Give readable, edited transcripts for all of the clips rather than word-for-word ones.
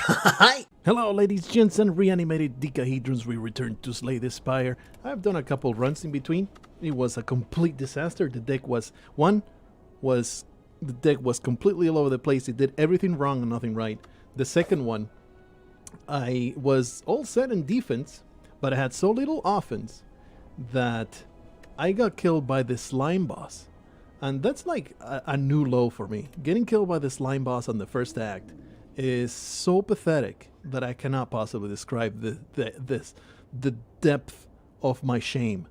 Hi! Hello, ladies, gents, and reanimated decahedrons. We returned to slay the Spire. I've done a couple runs in between. It was a complete disaster. The deck was completely all over the place. It did everything wrong and nothing right. The second one, I was all set in defense, but I had so little offense that I got killed by the slime boss. And that's like a new low for me. Getting killed by the slime boss on the first act is so pathetic that I cannot possibly describe the depth of my shame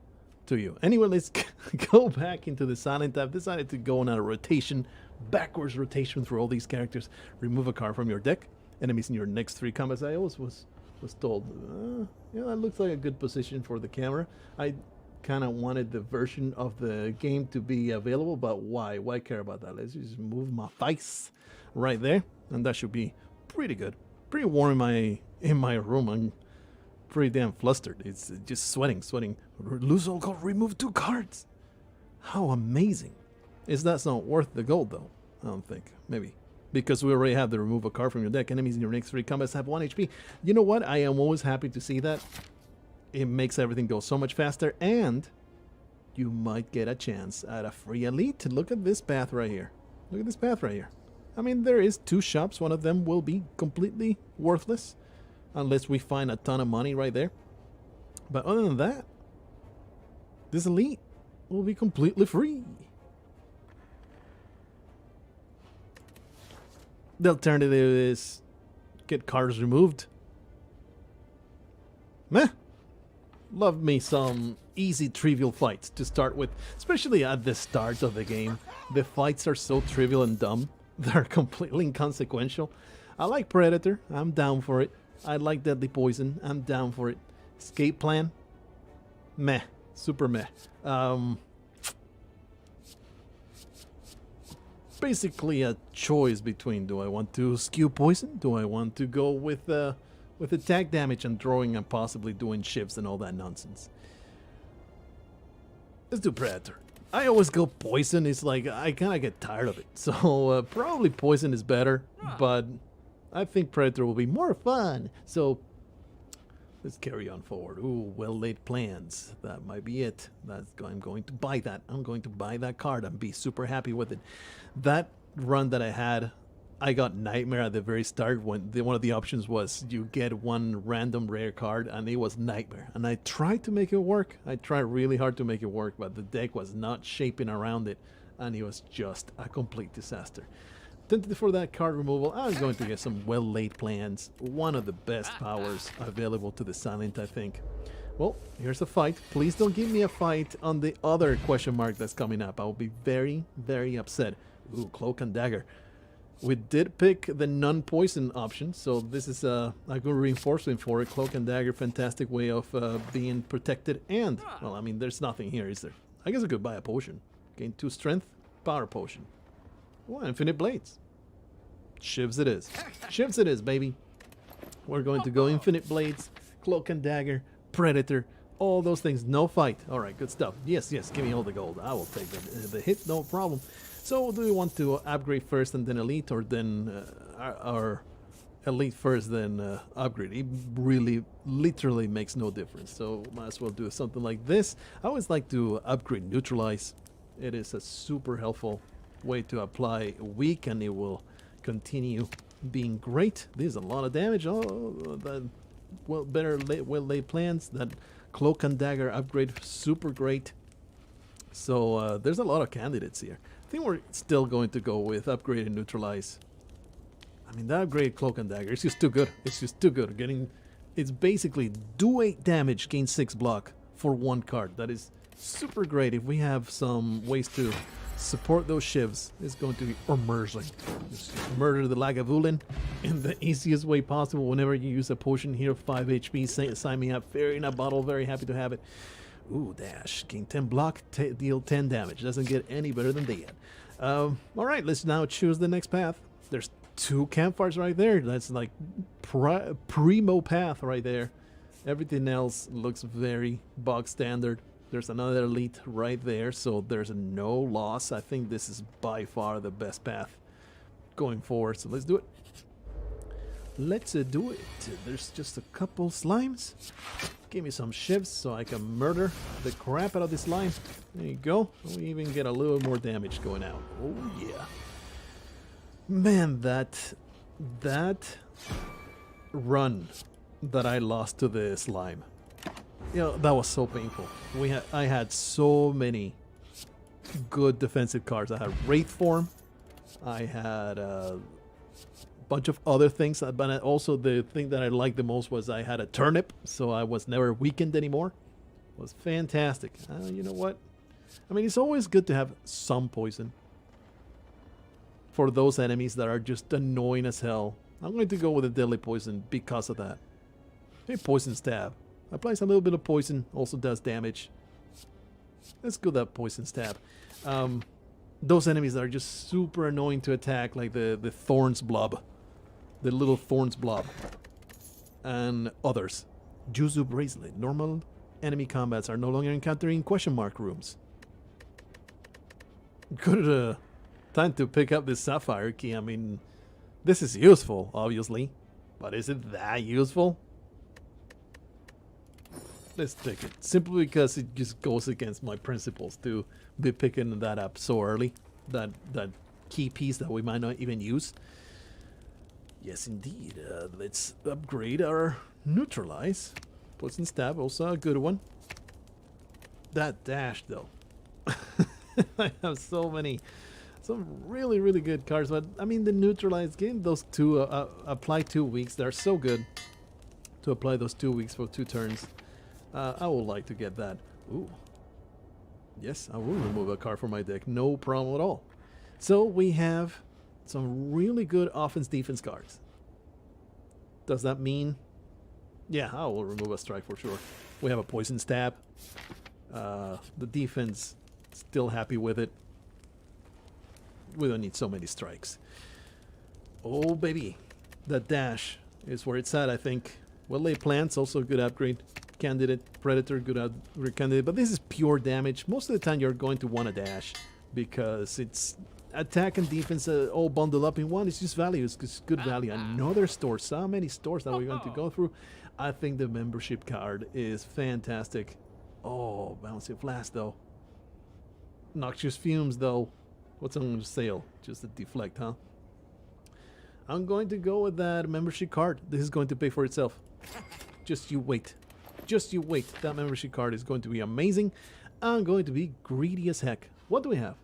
to you. Anyway, let's go back into the silent. I've decided to go on a rotation, backwards rotation through all these characters. Remove a card from your deck. Enemies in your next 3 combats. I always was told, yeah, that looks like a good position for the camera. I kind of wanted the version of the game to be available, but why care about that? Let's just move my face right there, and that should be pretty good. Pretty warm in my room. I'm pretty damn flustered. It's just sweating. Lose all gold, remove 2 cards. How amazing. Is that not worth the gold though? I don't think. Maybe. Because we already have the remove a card from your deck. Enemies in your next 3 combats have 1 HP. You know what? I am always happy to see that. It makes everything go so much faster, and you might get a chance at a free elite. Look at this path right here. Look at this path right here. I mean, there is 2 shops. One of them will be completely worthless unless we find a ton of money right there. But other than that, this elite will be completely free. The alternative is get cards removed. Meh. Love me some easy trivial fights to start with, especially at the start of the game. The fights are so trivial and dumb. They're completely inconsequential. I like Predator. I'm down for it. I like Deadly Poison. I'm down for it. Escape Plan. Meh. Super meh. Basically a choice between, do I want to skew poison? Do I want to go with attack damage and throwing and possibly doing shifts and all that nonsense? Let's do Predator. I always go poison. It's like I kind of get tired of it. So probably poison is better, but I think Predator will be more fun. So let's carry on forward. Ooh, well-laid plans. That might be it. I'm going to buy that. I'm going to buy that card and be super happy with it. That run that I had, I got Nightmare at the very start when one of the options was you get 1 random rare card, and it was Nightmare. And I tried to make it work. I tried really hard to make it work, but the deck was not shaping around it, and it was just a complete disaster. Tempted for that card removal, I'm going to get some well-laid plans. One of the best powers available to the Silent, I think. Well, here's a fight. Please don't give me a fight on the other question mark that's coming up. I will be very, very upset. Ooh, Cloak and Dagger. We did pick the non-poison option, so this is a good reinforcement for it. Cloak and Dagger, fantastic way of being protected. And, well, I mean, there's nothing here, is there? I guess I could buy a potion. Gain 2 strength, power potion. Oh, Infinite Blades. Shivs it is. Shivs it is, baby. We're going to go Infinite Blades, Cloak and Dagger, Predator, all those things. No fight. All right, good stuff. Yes, give me all the gold. I will take the hit, no problem. So do we want to upgrade first and then elite, or then our elite first, then upgrade? It really, literally makes no difference. So might as well do something like this. I always like to upgrade Neutralize. It is a super helpful way to apply weak, and it will continue being great. This is a lot of damage. Oh, that well-laid plans. That Cloak and Dagger upgrade, super great. So there's a lot of candidates here. I think we're still going to go with upgrade and neutralize. I mean, that upgrade Cloak and Dagger, it's just too good. It's just too good. It's basically do 8 damage, gain 6 block for 1 card. That is super great. If we have some ways to support those shivs, it's going to be amazing. Just murder the Lagavulin in the easiest way possible. Whenever you use a potion here, 5 HP, sign me up. Fairy in a bottle, very happy to have it. Ooh, dash. Gain 10 block, deal 10 damage. Doesn't get any better than that. Alright, let's now choose the next path. There's 2 campfires right there. That's like primo path right there. Everything else looks very bog standard. There's another elite right there, so there's no loss. I think this is by far the best path going forward, so let's do it. let's do it. There's just a couple slimes. Give me some shifts so I can murder the crap out of this slime. There you go. We even get a little more damage going out. Oh yeah. Man, that run that I lost to the slime. You know, that was so painful. I had so many good defensive cards. I had Wraith Form. I had a bunch of other things, but also the thing that I liked the most was I had a turnip, so I was never weakened anymore. It was fantastic. You know what? I mean, it's always good to have some poison for those enemies that are just annoying as hell. I'm going to go with a deadly poison because of that. Hey, poison stab. Applies a little bit of poison, also does damage. Let's go that poison stab. Those enemies that are just super annoying to attack, like the thorns blob. The little thorns blob. And others. Juzu bracelet. Normal enemy combats are no longer encountering question mark rooms. Good time to pick up this sapphire key. I mean, this is useful, obviously. But is it that useful? Let's take it. Simply because it just goes against my principles to be picking that up so early. That key piece that we might not even use. Yes, indeed. Let's upgrade our neutralize. Poison stab, also a good one. That dash, though. I have some really, really good cards. But, I mean, the neutralize, getting those two, apply 2 weeks. They're so good to apply those 2 weeks for 2 turns. I would like to get that. Ooh. Yes, I will remove a card from my deck. No problem at all. So we have some really good offense-defense cards. Does that mean... Yeah, I will remove a strike for sure. We have a poison stab. The defense, still happy with it. We don't need so many strikes. Oh, baby. The dash is where it's at, I think. Well-laid plants, also a good upgrade. Candidate, Predator, good candidate, but this is pure damage. Most of the time you're going to want a dash because it's attack and defense all bundled up in one. It's just value, it's just good value. Another store, so many stores that we're going to go through. I think the membership card is fantastic. Oh, bouncy flash though. Noxious fumes though. What's on sale? Just a deflect, huh? I'm going to go with that membership card. This is going to pay for itself. Just you wait. Just you wait. That membership card is going to be amazing. I'm going to be greedy as heck. What do we have?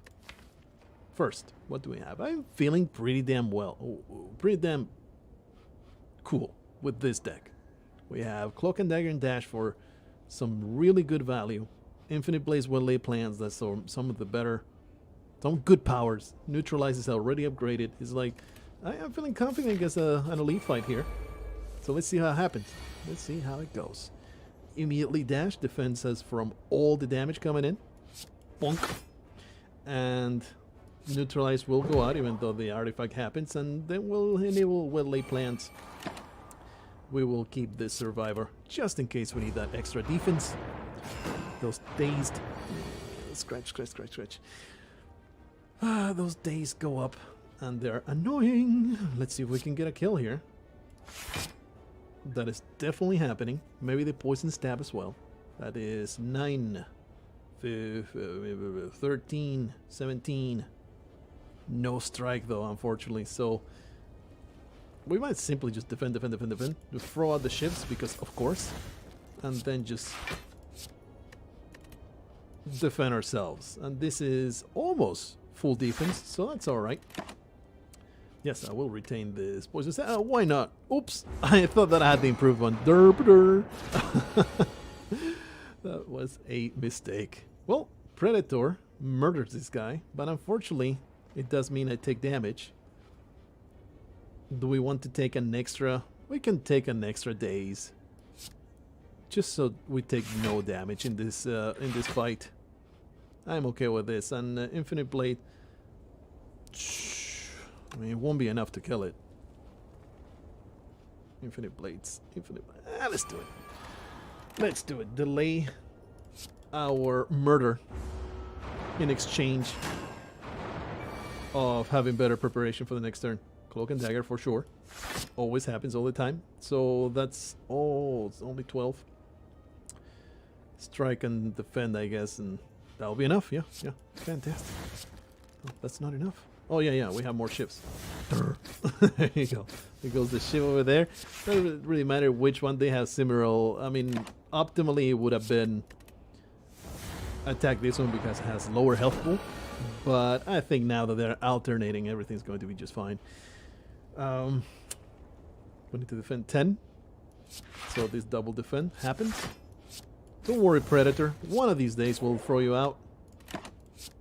First, what do we have? I'm feeling pretty damn well. Pretty damn cool with this deck. We have Cloak and Dagger and Dash for some really good value. Infinite Blaze, well-laid plans. That's some of the better. Some good powers. Neutralize is already upgraded. It's like, I am feeling confident against an elite fight here. So let's see how it happens. Let's see how it goes. Immediately dash, defends us from all the damage coming in. Bonk. And neutralize will go out even though the artifact happens, and then we'll enable well-laid plans. We will keep this survivor just in case we need that extra defense. Those dazed. Scratch. Those dazed go up and they're annoying. Let's see if we can get a kill here. That is definitely happening. Maybe the poison stab as well. That is 9, 13, 17. No strike though, unfortunately. So we might simply just defend. Just throw out the ships because of course. And then just defend ourselves. And this is almost full defense, so that's alright. Yes, I will retain this poison stab. Why not? Oops! I thought that I had the improved one. Derp. That was a mistake. Well, Predator murders this guy, but unfortunately, it does mean I take damage. Do we want to take an extra? We can take an extra daze, just so we take no damage in this fight. I'm okay with this. And Infinite Blade. I mean, it won't be enough to kill it. Infinite Blades. Let's do it. Let's do it. Delay our murder in exchange of having better preparation for the next turn. Cloak and Dagger for sure. Always happens all the time. So that's... Oh, it's only 12. Strike and defend, I guess, and that'll be enough. Yeah, yeah. Fantastic. Oh, that's not enough. Oh, yeah, we have more ships. There you go. There goes the ship over there. Doesn't really matter which one they have similar. I mean, optimally, it would have been attack this one because it has lower health pool. But I think now that they're alternating, everything's going to be just fine. We need to defend 10. So this double defend happens. Don't worry, Predator. One of these days we'll throw you out.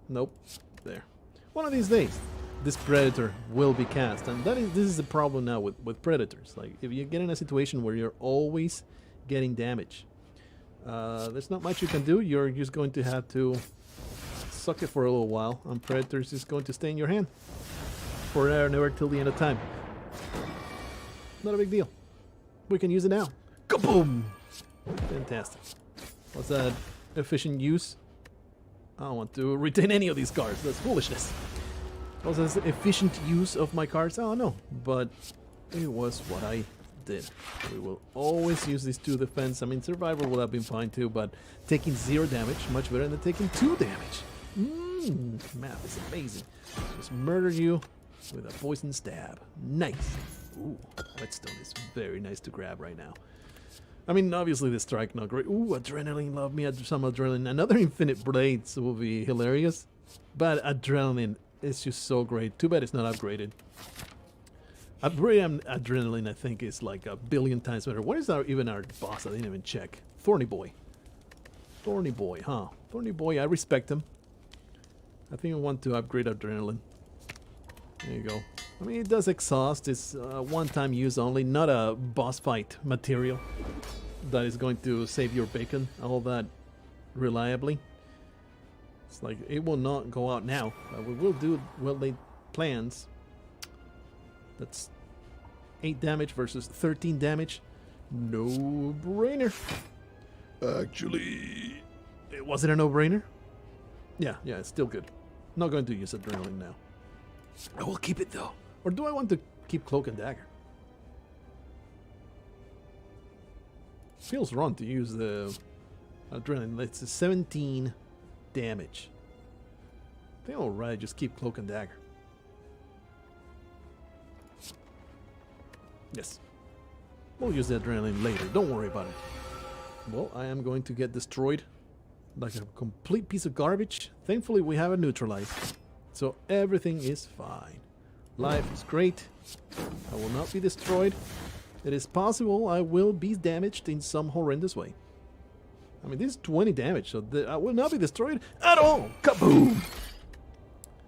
Nope. There. One of these days, this Predator will be cast. And this is the problem now with Predators. Like, if you get in a situation where you're always getting damage, there's not much you can do. You're just going to have to suck it for a little while. And Predator's just going to stay in your hand forever and ever till the end of time. Not a big deal. We can use it now. Kaboom! Fantastic. What's that? Efficient use? I don't want to retain any of these cards. That's foolishness. What's that efficient use of my cards? I don't know. But it was what I did. We will always use these 2 defense. I mean, Survivor would have been fine too, but taking 0 damage, much better than taking 2 damage. Math is amazing. Just murder you with a poison stab. Nice. Ooh, Whetstone is very nice to grab right now. I mean, obviously the strike not great. Ooh, Adrenaline, love me some Adrenaline. Another Infinite Blades will be hilarious. But Adrenaline is just so great. Too bad it's not upgraded. Adrenaline, I think, is like a billion times better. What is even our boss? I didn't even check. Thorny Boy. Thorny Boy, huh? Thorny Boy, I respect him. I think I want to upgrade Adrenaline. There you go. I mean, it does exhaust. It's one-time use only, not a boss fight material that is going to save your bacon all that reliably. It's like, it will not go out now. We will do well-laid plans. That's 8 damage versus 13 damage. No brainer. Actually, was it a no-brainer? Yeah, it's still good. Not going to use Adrenaline now. I will keep it though. Or do I want to keep Cloak and Dagger? Feels wrong to use the Adrenaline. It's a 17 damage. I think alright, just keep Cloak and Dagger. Yes. We'll use the Adrenaline later. Don't worry about it. Well, I am going to get destroyed like a complete piece of garbage. Thankfully, we have a neutralize. So everything is fine. Life is great. I will not be destroyed. It is possible I will be damaged in some horrendous way. I mean, this is 20 damage, so I will not be destroyed at all. Kaboom!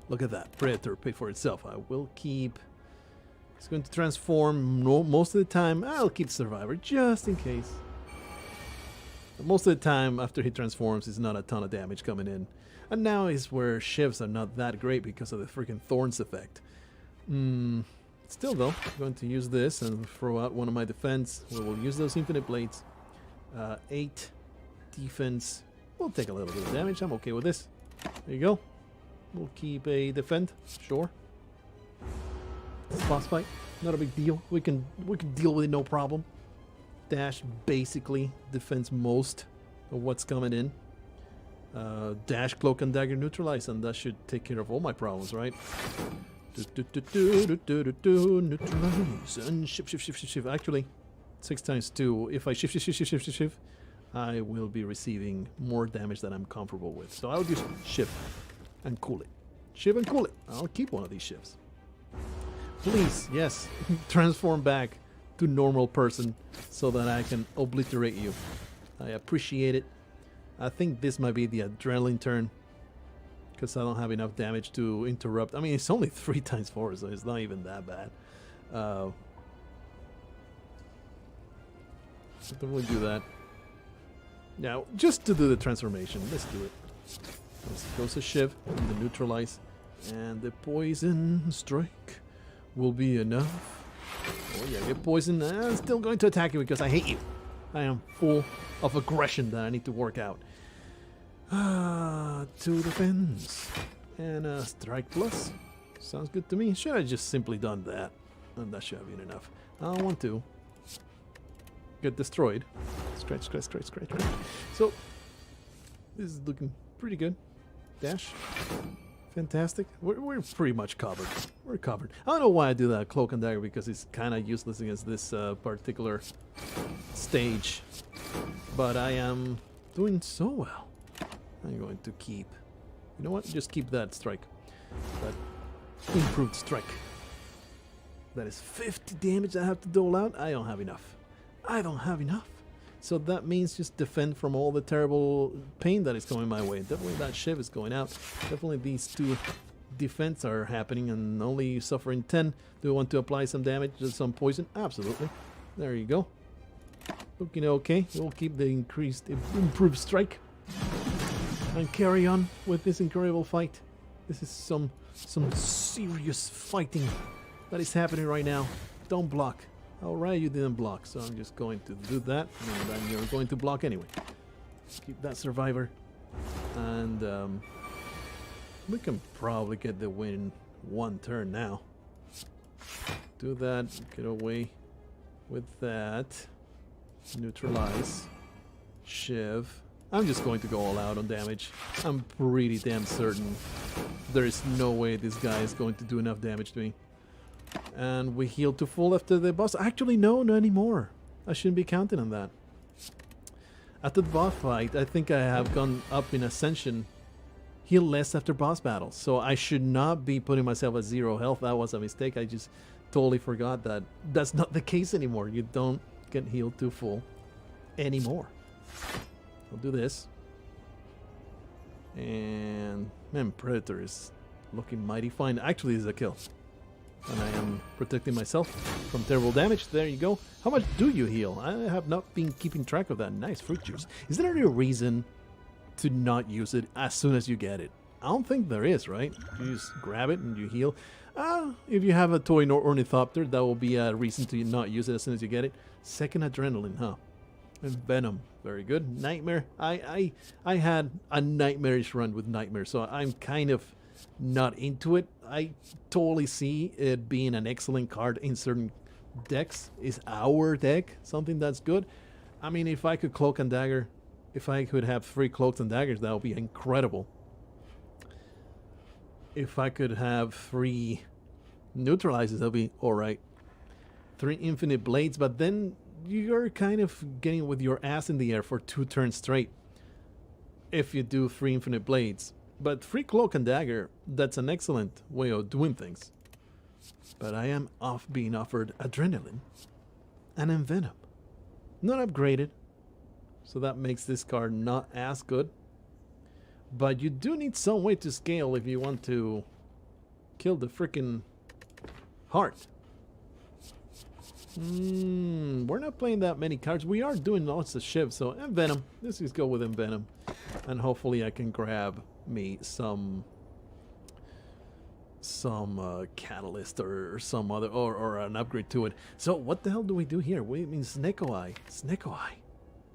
Look at that. Predator pay for itself. I will keep... It's going to transform most of the time. I'll keep Survivor just in case. But most of the time, after he transforms, it's not a ton of damage coming in. And now is where shifts are not that great because of the freaking Thorns effect. Still though, I'm going to use this and throw out one of my defense. We will use those Infinite Blades. 8 defense. We'll take a little bit of damage. I'm okay with this. There you go. We'll keep a defend. Sure. It's a boss fight. Not a big deal. We can deal with it no problem. Dash basically defends most of what's coming in. Dash, Cloak and Dagger, neutralize, and that should take care of all my problems, right? Neutralize and shift. Actually, 6 times 2. If I shift, I will be receiving more damage than I'm comfortable with. So I'll just shift and cool it. Shift and cool it. I'll keep one of these shifts. Please, yes, transform back to normal person so that I can obliterate you. I appreciate it. I think this might be the Adrenaline turn because I don't have enough damage to interrupt. I mean, it's only 3 times 4, so it's not even that bad. Definitely do that. Now, just to do the transformation, let's do it. Let's go to Shiv and the neutralize, and the poison strike will be enough. Oh yeah, get poisoned. I'm still going to attack you because I hate you. I am full of aggression that I need to work out. 2 defense and a strike plus. Sounds good to me. Should I just simply done that? And that should have been enough. I don't want to get destroyed. Scratch, scratch, scratch, scratch, scratch. So, this is looking pretty good. Dash. Fantastic. We're pretty much covered. We're covered. I don't know why I do that cloak and dagger, because it's kind of useless against this particular stage. But I am doing so well. I'm going to keep... You know what? Just keep that strike. That improved strike. That is 50 damage I have to dole out. I don't have enough. I don't have enough. So that means just defend from all the terrible pain that is coming my way. Definitely that shiv is going out. Definitely these two defense are happening and only suffering 10. Do I want to apply some damage, some poison? Absolutely. There you go. Looking okay. We'll keep the improved strike and carry on with this incredible fight. This is some serious fighting that is happening right now. Don't block. Alright, you didn't block, so I'm just going to do that, and then you're going to block anyway. Keep that survivor, and we can probably get the win in one turn now. Do that, get away with that. Neutralize. Shiv. I'm just going to go all out on damage. I'm pretty damn certain there is no way this guy is going to do enough damage to me. And we heal to full after the boss. Actually, no, not anymore. I shouldn't be counting on that. After the boss fight, I think I have gone up in Ascension. Heal less after boss battles. So I should not be putting myself at 0 health. That was a mistake. I just totally forgot that that's not the case anymore. You don't get healed to full anymore. I'll do this. And man, Predator is looking mighty fine. Actually, this is a kill. And I am protecting myself from terrible damage. There you go. How much do you heal? I have not been keeping track of that. Nice fruit juice. Is there any reason to not use it as soon as you get it? I don't think there is, right? You just grab it and you heal. If you have a toy ornithopter, that will be a reason to not use it as soon as you get it. Second adrenaline, huh? And venom. Very good. Nightmare. I had a nightmarish run with Nightmare, so I'm kind of not into it. I totally see it being an excellent card in certain decks. Is our deck something that's good? I mean, if I could cloak and dagger, if I could have 3 cloaks and daggers, that would be incredible. If I could have 3 neutralizers, that would be alright. 3 infinite blades, but then you're kind of getting with your ass in the air for 2 turns straight if you do 3 infinite blades. But 3 cloak and dagger, that's an excellent way of doing things. But I am being offered adrenaline and envenom. Not upgraded, so that makes this card not as good. But you do need some way to scale if you want to kill the freaking heart. We're not playing that many cards. We are doing lots of shifts, so envenom. Let's just go with envenom, and hopefully I can grab me some catalyst or some other or an upgrade to it. So what the hell do we do here? We mean Sneko Eye. Sneko Eye.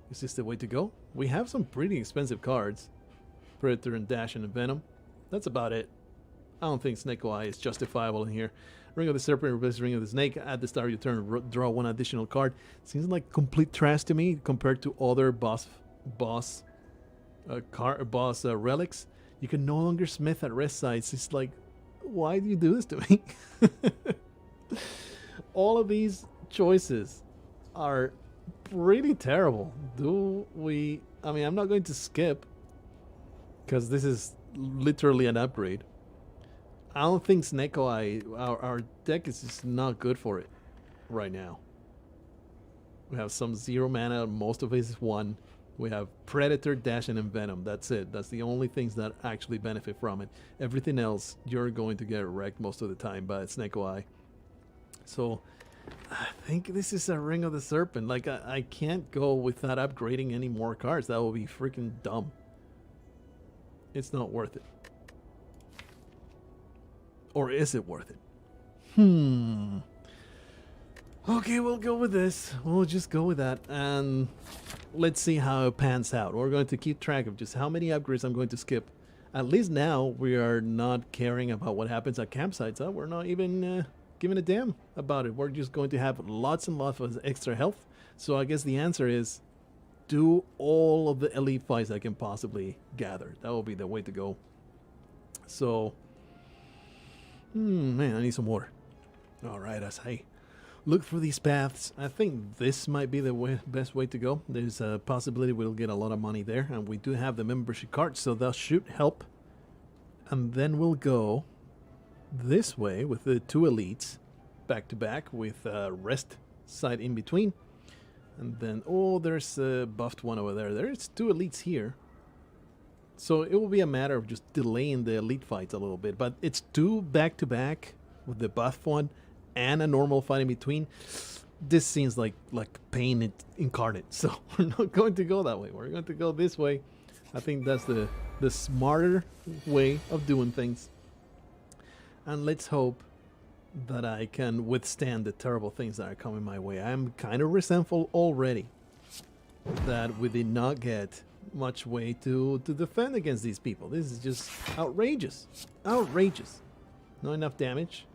Is this the way to go? We have some pretty expensive cards. Predator and Dash and Venom. That's about it. I don't think Sneko Eye is justifiable in here. Ring of the Serpent replaces Ring of the Snake. At the start of your turn, draw 1 additional card. Seems like complete trash to me compared to other boss relics. You can no longer smith at rest sites. It's like, why do you do this to me? All of these choices are pretty terrible. I mean, I'm not going to skip because this is literally an upgrade. I don't think Sneko Eye, our deck is just not good for it right now. We have some 0 mana, most of it is 1. We have Predator, Dash, and Envenom. That's it. That's the only things that actually benefit from it. Everything else, you're going to get wrecked most of the time by Sneko Eye. So, I think this is a Ring of the Serpent. Like, I can't go without upgrading any more cards. That will be freaking dumb. It's not worth it. Or is it worth it? Okay, we'll go with this. We'll just go with that. And let's see how it pans out. We're going to keep track of just how many upgrades I'm going to skip. At least now we are not caring about what happens at campsites. We're not even giving a damn about it. We're just going to have lots and lots of extra health. So I guess the answer is do all of the elite fights I can possibly gather. That will be the way to go. So, man, I need some water. All right, as I look for these paths, I think this might be the best way to go. There's a possibility we'll get a lot of money there, and we do have the membership card, so that should help. And then we'll go this way with the 2 elites back to back with a rest side in between. And then, oh, there's a buffed one over there. There's 2 elites here. So it will be a matter of just delaying the elite fights a little bit. But it's 2 back to back with the buffed one and a normal fight in between. This seems like pain incarnate. So we're not going to go that way. We're going to go this way. I think that's the smarter way of doing things. And let's hope that I can withstand the terrible things that are coming my way. I'm kind of resentful already that we did not get much way to defend against these people. This is just outrageous. Outrageous. Not enough damage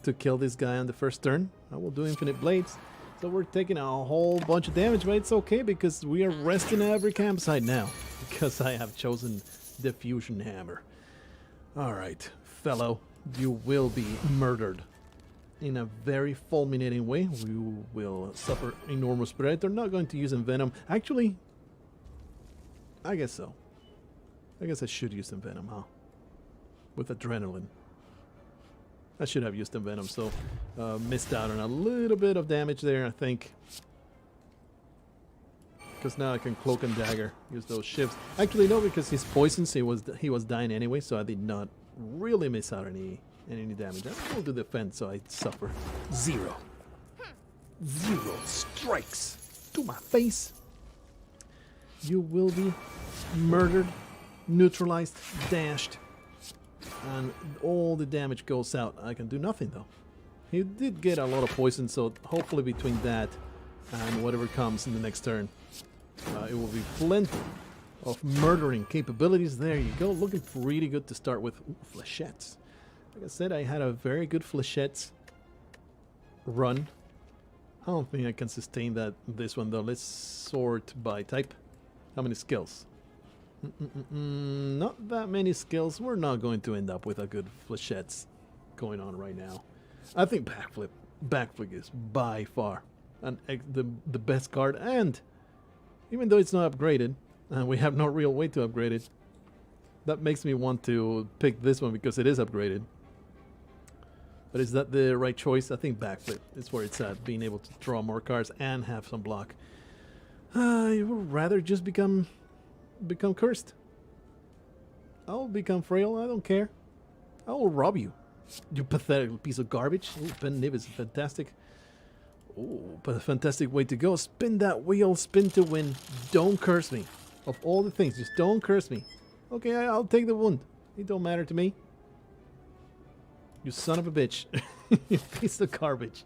to kill this guy on the first turn. I will do infinite blades. So we're taking a whole bunch of damage, but it's okay because we are resting at every campsite now because I have chosen the fusion hammer. Alright, fellow. You will be murdered in a very fulminating way. You will suffer enormous predator. Not going to use Envenom. Actually, I guess so. I guess I should use Envenom, huh? With adrenaline. I should have used Envenom, so missed out on a little bit of damage there, I think. Because now I can Cloak and Dagger, use those shifts. Actually, no, because he's poisoned, so he was dying anyway, so I did not really miss out on any damage. I will do defense, so I suffer 0 strikes to my face. You will be murdered, neutralized, dashed, and all the damage goes out. I can do nothing though. He did get a lot of poison, so hopefully between that and whatever comes in the next turn, it will be plenty of murdering capabilities. There you go, looking pretty good to start with. Ooh, flechettes. Like I said, I had a very good flechettes run. I don't think I can sustain this one though. Let's sort by type. How many skills? Not that many skills. We're not going to end up with a good flechettes going on right now. I think backflip is by far the best card, and even though it's not upgraded and we have no real way to upgrade it, that makes me want to pick this one because it is upgraded. But is that the right choice? I think backflip is where it's at, being able to draw more cards and have some block. I would rather just become cursed. I'll become frail, I don't care. I will rob you, you pathetic piece of garbage. Ooh, Pen Nib is fantastic. Oh, but a fantastic way to go. Spin that wheel, spin to win. Don't curse me. Of all the things, just don't curse me. Okay, I'll take the wound. It don't matter to me. You son of a bitch. You piece of garbage.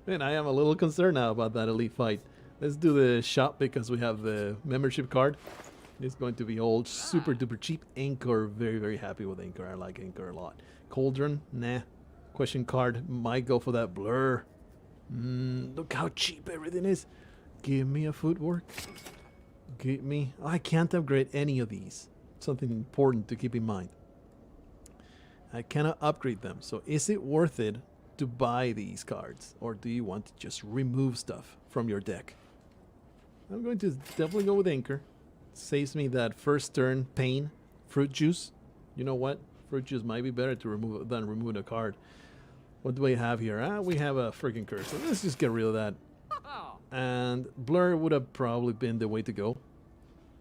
Man, I am a little concerned now about that elite fight. Let's do the shop because we have the membership card. It's going to be old, super duper cheap. Anchor, very, very happy with Anchor. I like Anchor a lot. Cauldron, nah. Question card, might go for that blur. Look how cheap everything is. Give me a footwork. Give me... I can't upgrade any of these. Something important to keep in mind. I cannot upgrade them. So is it worth it to buy these cards? Or do you want to just remove stuff from your deck? I'm going to definitely go with Anchor. Saves me that first turn pain. Fruit juice. You know what? Fruit juice might be better to remove than remove a card. What do we have here? We have a freaking curse. So let's just get rid of that. And blur would have probably been the way to go.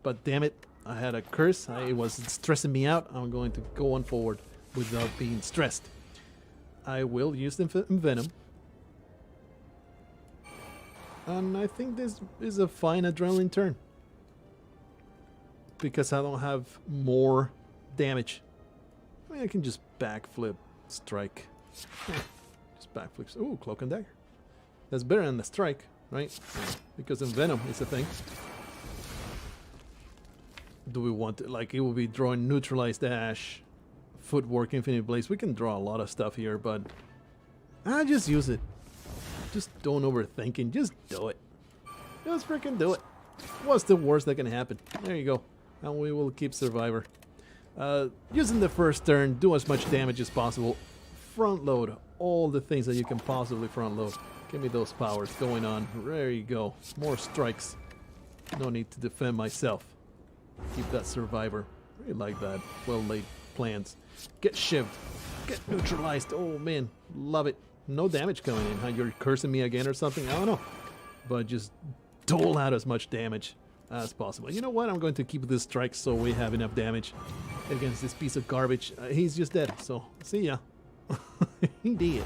But damn it, I had a curse. It was stressing me out. I'm going to go on forward without being stressed. I will use the Venom. And I think this is a fine adrenaline turn. Because I don't have more damage. I mean, I can just backflip, strike. Just backflips. Ooh, Cloak and Dagger. That's better than the strike, right? Because Venom is a thing. Do we want to, like, it will be drawing neutralized ash, footwork, infinite blaze. We can draw a lot of stuff here, but Just use it. Just don't overthinking. Just do it. Just freaking do it. What's the worst that can happen? There you go. And we will keep Survivor. Using the first turn, do as much damage as possible. Front load all the things that you can possibly front load. Give me those powers going on. There you go. More strikes. No need to defend myself. Keep that Survivor. Really like that. Well laid plans. Get shivved. Get neutralized. Oh man, love it. No damage coming in. Huh? You're cursing me again or something? I don't know. But just dole out as much damage as possible. You know what? I'm going to keep this strike so we have enough damage against this piece of garbage. He's just dead. So see ya. Indeed.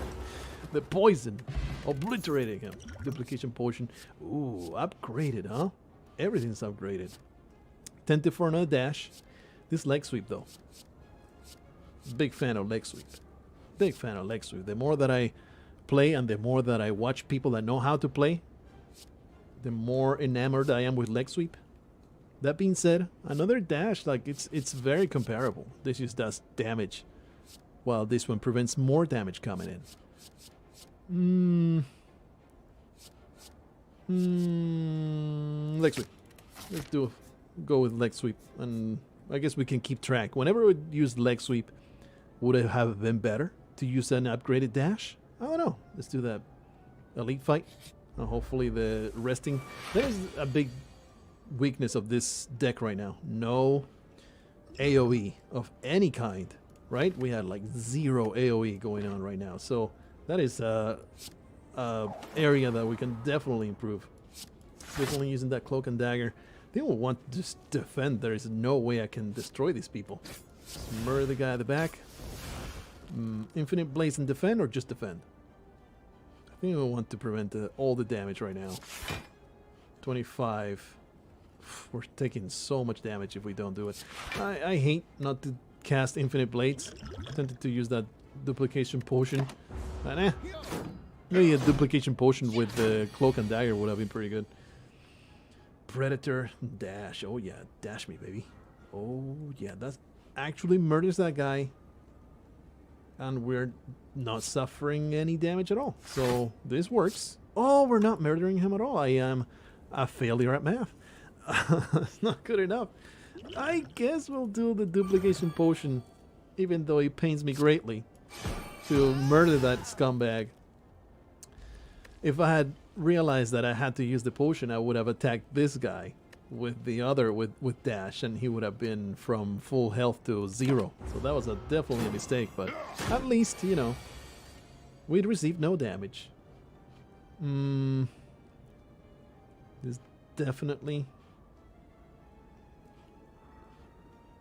The poison obliterating him. Duplication potion. Ooh, upgraded, huh? Everything's upgraded. Tempted for another dash. This leg sweep though. Big fan of leg sweep. Big fan of leg sweep. The more that I play and the more that I watch people that know how to play, the more enamored I am with leg sweep. That being said, another dash, like it's very comparable. This just does damage, while this one prevents more damage coming in. Leg sweep. Let's go with leg sweep, and I guess we can keep track. Whenever we use leg sweep, would it have been better to use an upgraded dash? I don't know. Let's do that. Elite fight. Hopefully the resting. There's a big weakness of this deck right now. No AoE of any kind, right? We had like 0 AoE going on right now. So that is a area that we can definitely improve. Definitely using that cloak and dagger. They will want to just defend. There is no way I can destroy these people. Just murder the guy at the back. Infinite blaze and defend, or just defend? I think I want to prevent all the damage right now. 25. We're taking so much damage if we don't do it. I hate not to cast infinite blades. I tempted to use that duplication potion. And maybe a duplication potion with the cloak and dagger would have been pretty good. Predator dash. Oh yeah, dash me, baby. Oh yeah, that actually murders that guy. And we're not suffering any damage at all. So this works. Oh, we're not murdering him at all. I am a failure at math. It's not good enough. I guess we'll do the duplication potion, even though it pains me greatly to murder that scumbag. If I had realized that I had to use the potion, I would have attacked this guy with the other with dash, and he would have been from full health to 0. So that was definitely a mistake, but at least, you know, we'd received no damage. This definitely.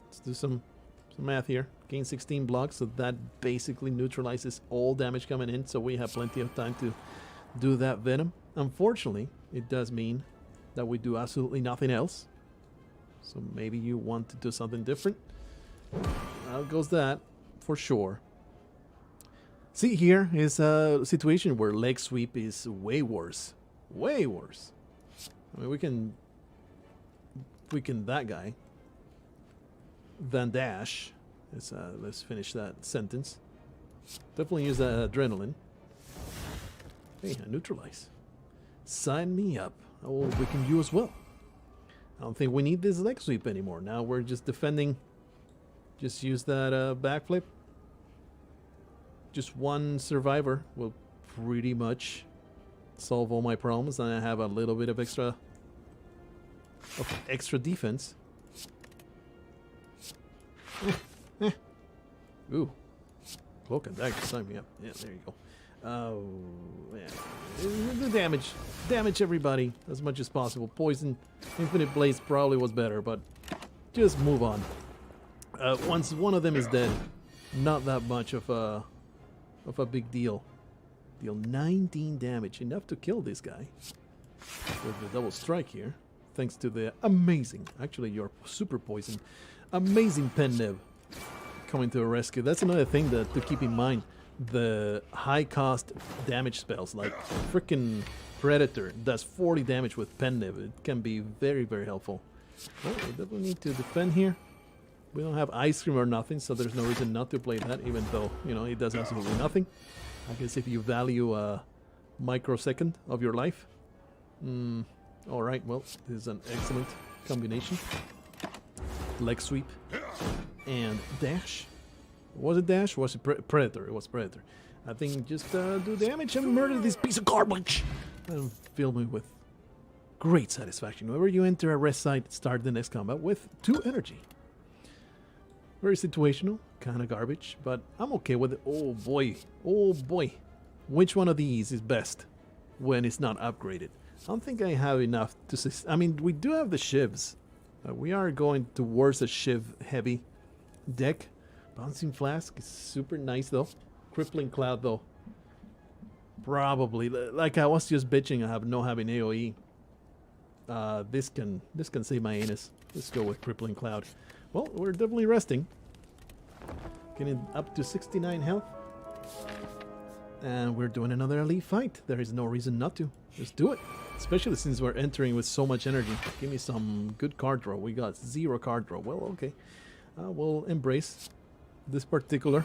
Let's do some math here. Gain 16 blocks, so that basically neutralizes all damage coming in, so we have plenty of time to do that venom. Unfortunately, it does mean that we do absolutely nothing else. So maybe you want to do something different. How goes that? For sure. See, here is a situation where leg sweep is way worse. Way worse. I mean, we can that guy. Then dash. Let's finish that sentence. Definitely use that adrenaline. Hey, I neutralize. Sign me up. Oh, we can you as well. I don't think we need this leg sweep anymore. Now we're just defending. Just use that backflip. Just one survivor will pretty much solve all my problems, and I have a little bit of extra defense. Ooh, cloak and dagger, sign me up. Yeah, there you go. Oh, yeah. The damage everybody as much as possible. Poison, infinite blaze probably was better, but just move on. Once one of them is dead, not that much of a big deal. Deal 19 damage, enough to kill this guy with the double strike here, thanks to the amazing, actually your super poison, amazing pen nib coming to a rescue. That's another thing that to keep in mind. The high cost damage spells like freaking Predator does 40 damage with pen nib. It can be very, very helpful. Oh, we definitely need to defend here. We don't have ice cream or nothing, so there's no reason not to play that, even though, you know, it does absolutely nothing. I guess if you value a microsecond of your life. Alright, well, this is an excellent combination. Leg sweep and dash. Was it dash? Was it predator? It was predator. I think just do damage and murder this piece of garbage. And fill me with great satisfaction. Whenever you enter a rest site, start the next combat with 2 energy. Very situational, kind of garbage, but I'm okay with it. Oh boy, oh boy. Which one of these is best when it's not upgraded? I don't think I have enough to... I mean, we do have the shivs. We are going towards a shiv-heavy deck. Bouncing Flask is super nice, though. Crippling Cloud, though. Probably. Like I was just bitching, I have no having AoE. This can save my anus. Let's go with Crippling Cloud. Well, we're definitely resting. Getting up to 69 health. And we're doing another elite fight. There is no reason not to. Just do it. Especially since we're entering with so much energy. Give me some good card draw. We got 0 card draw. Well, okay. We'll embrace this particular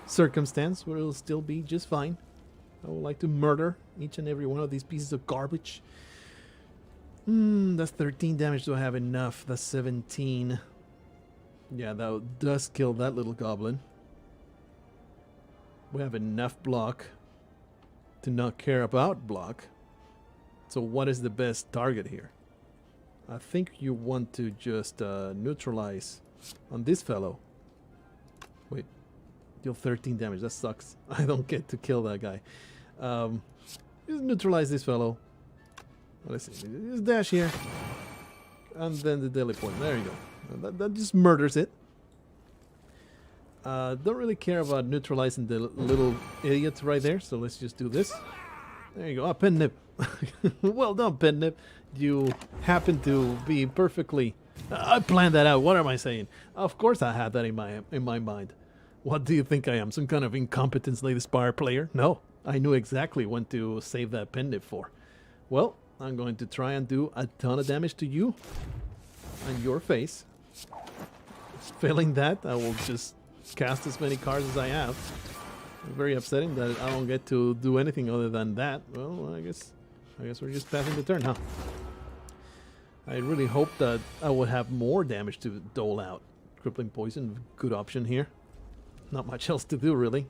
circumstance where it'll still be just fine. I would like to murder each and every one of these pieces of garbage. That's 13 damage. Do I have enough? That's 17. Yeah, that does kill that little goblin. We have enough block to not care about block. So what is the best target here? I think you want to just neutralize on this fellow. Wait, deal 13 damage. That sucks. I don't get to kill that guy. Just neutralize this fellow. Let's see. Just dash here. And then the daily point. There you go. That just murders it. Don't really care about neutralizing the little idiot right there. So let's just do this. There you go. Ah, Pen Nip. Well done, Pen Nip. You happen to be perfectly... I planned that out. What am I saying? Of course I had that in my mind. What do you think I am? Some kind of incompetent Slay Spire player? No. I knew exactly when to save that Pen Nip for. Well, I'm going to try and do a ton of damage to you and your face. Failing that, I will just cast as many cards as I have. Very upsetting that I don't get to do anything other than that. Well, I guess we're just passing the turn, huh? I really hope that I would have more damage to dole out. Crippling Poison, good option here. Not much else to do, really.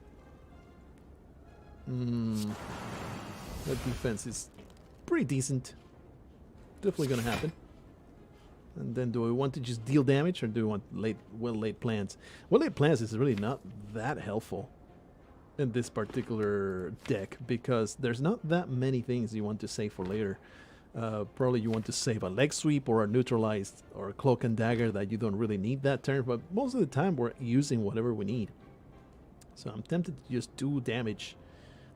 That defense is pretty decent. Definitely gonna happen. And then do we want to just deal damage, or do we want well-laid plans? Well-laid plans is really not that helpful in this particular deck, because there's not that many things you want to save for later. Probably you want to save a leg sweep or a neutralized or a cloak and dagger that you don't really need that turn, but most of the time we're using whatever we need. So I'm tempted to just do damage.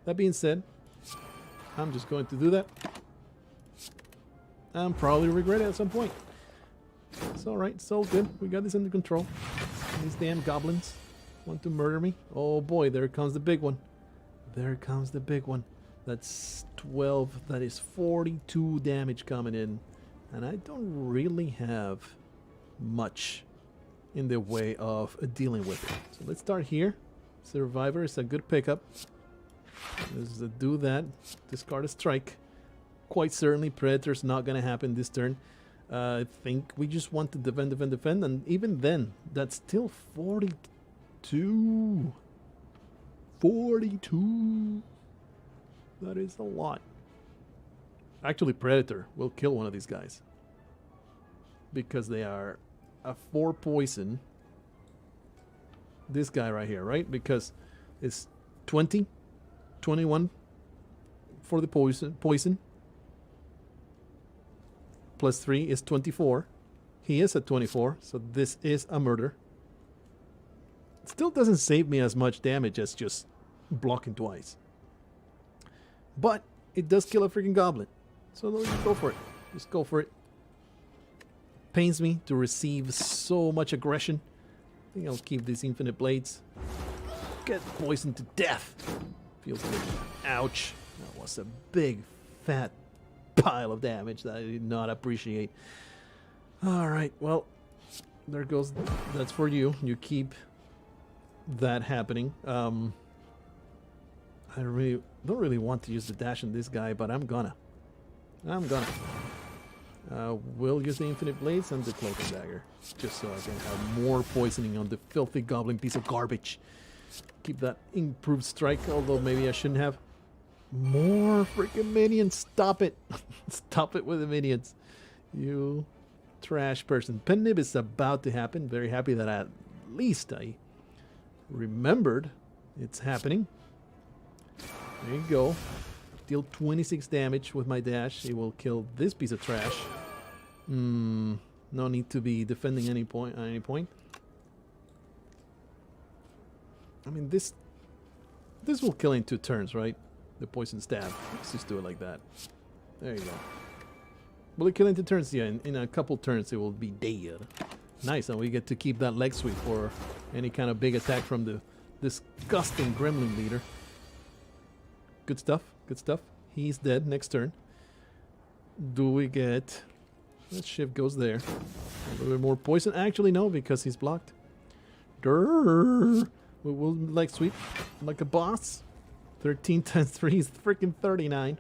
That being said, I'm just going to do that. And probably regret it at some point. It's alright, it's all good. We got this under control. These damn goblins want to murder me. Oh boy, there comes the big one. There comes the big one. That's 12. That is 42 damage coming in. And I don't really have much in the way of dealing with it. So let's start here. Survivor is a good pickup. Let's do that. Discard a strike. Quite certainly Predator's not going to happen this turn. I think we just want to defend, and even then, that's still 42. 42. That is a lot. Actually, Predator will kill one of these guys, because they are a 4 poison. This guy right here, right? Because it's 20, 21 for the poison. Plus 3 is 24. He is at 24, so this is a murder. It still doesn't save me as much damage as just blocking twice. But it does kill a freaking goblin. So let's go for it. Just go for it. Pains me to receive so much aggression. I think I'll keep these infinite blades. Get poisoned to death. Feels good. Ouch. That was a big, fat pile of damage that I did not appreciate. Alright, well, there goes. That's for you. You keep that happening. I I really don't really want to use the dash on this guy, but I'm gonna. We'll use the Infinite Blades and the Cloak and Dagger, just so I can have more poisoning on the filthy goblin piece of garbage. Keep that improved strike, although maybe I shouldn't have. More freaking minions! Stop it! Stop it with the minions, you trash person. Pen Nib is about to happen. Very happy that at least I remembered it's happening. There you go. Deal 26 damage with my dash. It will kill this piece of trash. No need to be defending any point at any point. I mean, this will kill in 2 turns, right? The poison stab. Let's just do it like that. There you go. Will it kill in 2 turns? Yeah, in a couple turns it will be dead. Nice, and we get to keep that leg sweep for any kind of big attack from the disgusting gremlin leader. Good stuff, good stuff. He's dead next turn. Do we get... That shift goes there. A little bit more poison. Actually, no, because he's blocked. Durr. We'll leg sweep like a boss. 13 times 3 is freaking 39.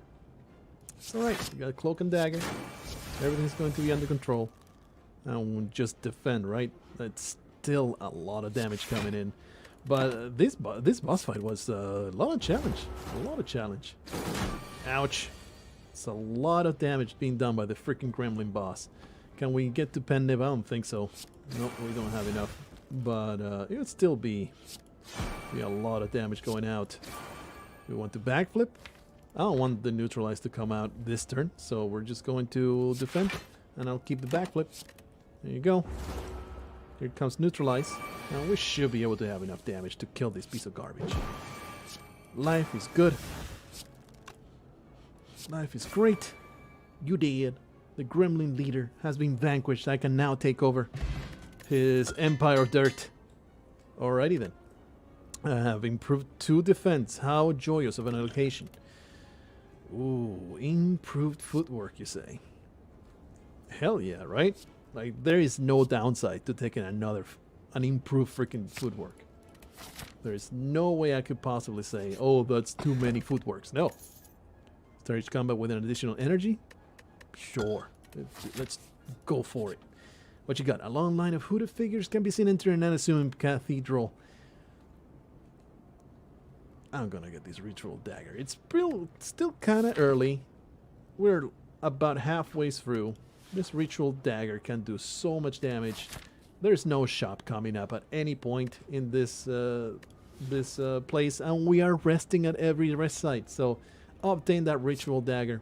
It's alright. We got a Cloak and Dagger. Everything's going to be under control. And we'll just defend, right? That's still a lot of damage coming in. But this boss fight was a lot of challenge. A lot of challenge. Ouch. It's a lot of damage being done by the freaking gremlin boss. Can we get to Pen Nib? I don't think so. Nope, we don't have enough. But it would still be a lot of damage going out. We want to backflip. I don't want the neutralize to come out this turn, so we're just going to defend. And I'll keep the backflip. There you go. Here comes neutralize. Now we should be able to have enough damage to kill this piece of garbage. Life is good. Life is great. You did. The gremlin leader has been vanquished. I can now take over his empire of dirt. Alrighty then. I have improved 2 defense. How joyous of an allocation. Ooh, improved footwork, you say? Hell yeah, right? Like, there is no downside to taking an improved freaking footwork. There is no way I could possibly say, oh, that's too many footworks. No. Start each combat with an additional energy? Sure. Let's go for it. What you got? A long line of hooded figures can be seen entering an unassuming cathedral. I'm gonna get this ritual dagger. It's still kind of early. We're about halfway through. This ritual dagger can do so much damage. There's no shop coming up at any point in this place, and we are resting at every rest site. So obtain that ritual dagger.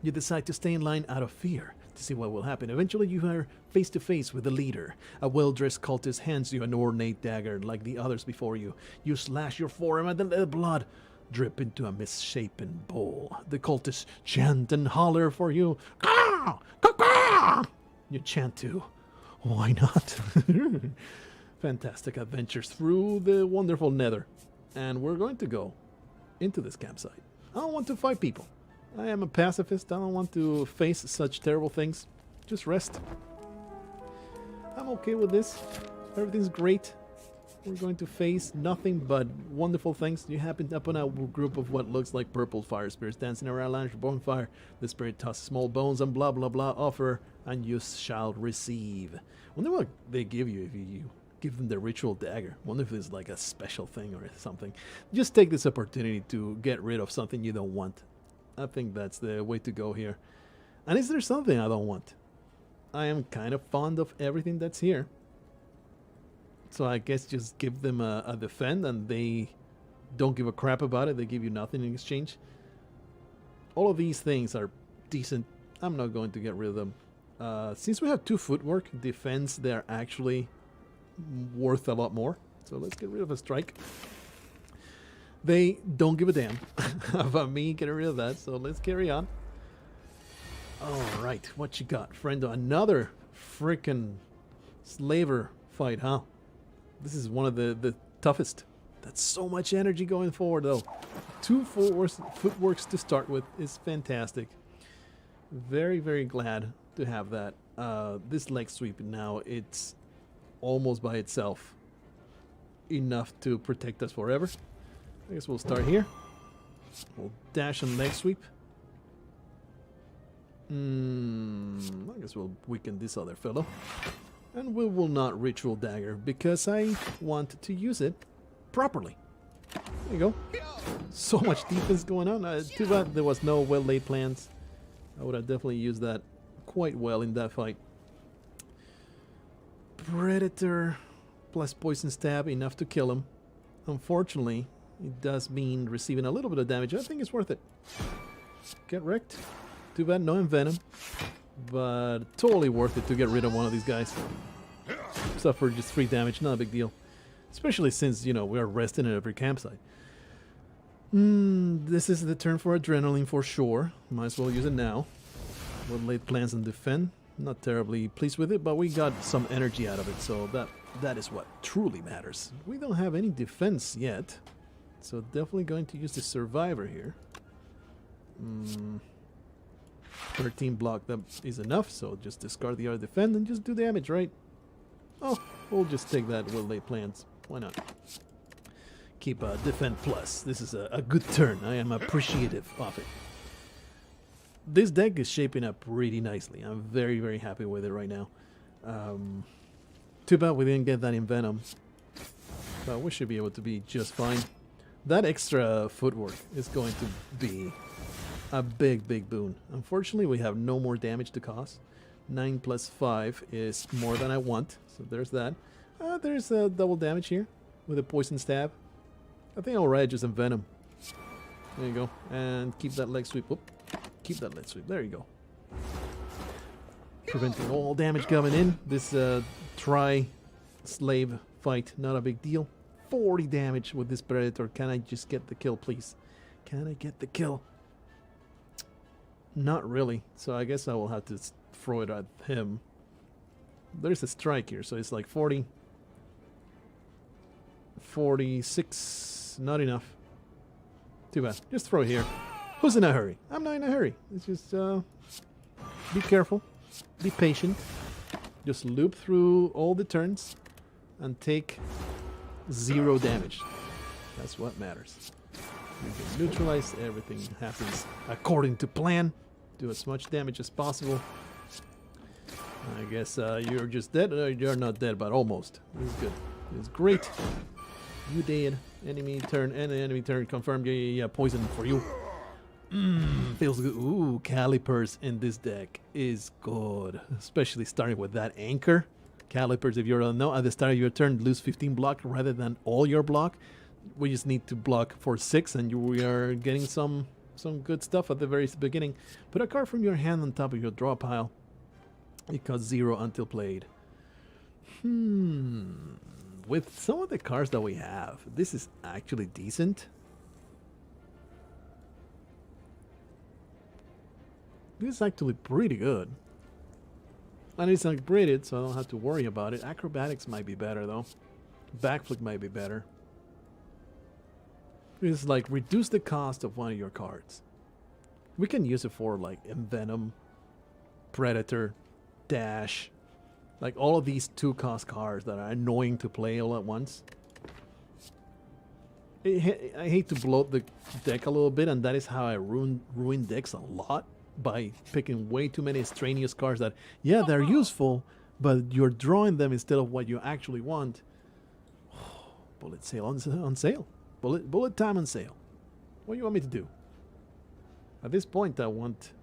You decide to stay in line out of fear to see what will happen. Eventually you are face to face with the leader. A well-dressed cultist hands you an ornate dagger like the others before you. You slash your forearm and then let the blood drip into a misshapen bowl. The cultists chant and holler for you. Caw! Caw! You chant too. Why not? Fantastic adventures through the wonderful nether. And we're going to go into this campsite. I don't want to fight people. I am a pacifist. I don't want to face such terrible things. Just rest. I'm okay with this. Everything's great. We're going to face nothing but wonderful things. You happen upon a group of what looks like purple fire spirits dancing around a large bonfire. The spirit tosses small bones and blah blah blah. Offer and you shall receive. Wonder what they give you if you give them the ritual dagger. Wonder if it's like a special thing or something. Just take this opportunity to get rid of something you don't want. I think that's the way to go here. And is there something I don't want? I am kind of fond of everything that's here. So I guess just give them a defend and they don't give a crap about it. They give you nothing in exchange. All of these things are decent. I'm not going to get rid of them. Since we have 2 footwork, defense, they're actually worth a lot more. So let's get rid of a strike. They don't give a damn about me getting rid of that, so let's carry on. Alright, what you got, friendo? Another freaking slaver fight, huh? This is one of the toughest. That's so much energy going forward, though. 2 footworks to start with is fantastic. Very, very glad to have that. This leg sweep now, it's almost by itself enough to protect us forever. I guess we'll start here. We'll dash and leg sweep. I guess we'll weaken this other fellow. And we will not Ritual Dagger because I want to use it properly. There you go. So much defense going on. Too bad there was no well-laid plans. I would have definitely used that quite well in that fight. Predator plus Poison Stab, enough to kill him. Unfortunately, it does mean receiving a little bit of damage. I think it's worth it. Get wrecked. Too bad no Envenom. But totally worth it to get rid of one of these guys. Suffer just 3 damage, not a big deal. Especially since, you know, we are resting at every campsite. This is the turn for Adrenaline for sure. Might as well use it now. We'll lay plans and defend. Not terribly pleased with it, but we got some energy out of it, so that is what truly matters. We don't have any defense yet, so definitely going to use the Survivor here. 13 block, that is enough, so just discard the other defend and just do damage, right? Oh, we'll just take that with late plans. Why not? Keep defend plus. This is a good turn. I am appreciative of it. This deck is shaping up really nicely. I'm very, very happy with it right now. Too bad we didn't get that in Venom. But we should be able to be just fine. That extra footwork is going to be a big, big boon. Unfortunately, we have no more damage to cause. 9 plus 5 is more than I want. So there's that. There's a double damage here with a Poison Stab. I think I'll ride just in Venom. There you go. And keep that leg sweep. Oop. Keep that leg sweep. There you go. Preventing all damage coming in. This slave fight, not a big deal. 40 damage with this Predator. Can I just get the kill, please? Can I get the kill? Not really. So I guess I will have to throw it at him. There's a strike here, so it's like 40. 46. Not enough. Too bad. Just throw it here. Who's in a hurry? I'm not in a hurry. It's just be careful. Be patient. Just loop through all the turns and take 0 damage. That's what matters. You get neutralized. Everything happens according to plan. Do as much damage as possible. I guess you're just dead. You're not dead, but almost. This is good. This is great. You dead. Enemy turn. Enemy turn confirmed. Yeah. Poison for you. Feels good. Ooh, Calipers in this deck is good. Especially starting with that anchor. Calipers, if you don't know, at the start of your turn, lose 15 block rather than all your block. We just need to block for 6, and we are getting some good stuff at the very beginning. Put a card from your hand on top of your draw pile. It costs 0 until played. With some of the cards that we have, this is actually decent. This is actually pretty good. And it's upgraded, so I don't have to worry about it. Acrobatics might be better, though. Backflip might be better. It's like, reduce the cost of one of your cards. We can use it for, like, Envenom, Predator, Dash. Like, all of these 2-cost cards that are annoying to play all at once. I hate to bloat the deck a little bit, and that is how I ruin decks a lot. By picking way too many extraneous cards that, yeah, they're useful, but you're drawing them instead of what you actually want. Bullet sale on sale. Bullet time on sale. What do you want me to do? At this point, I want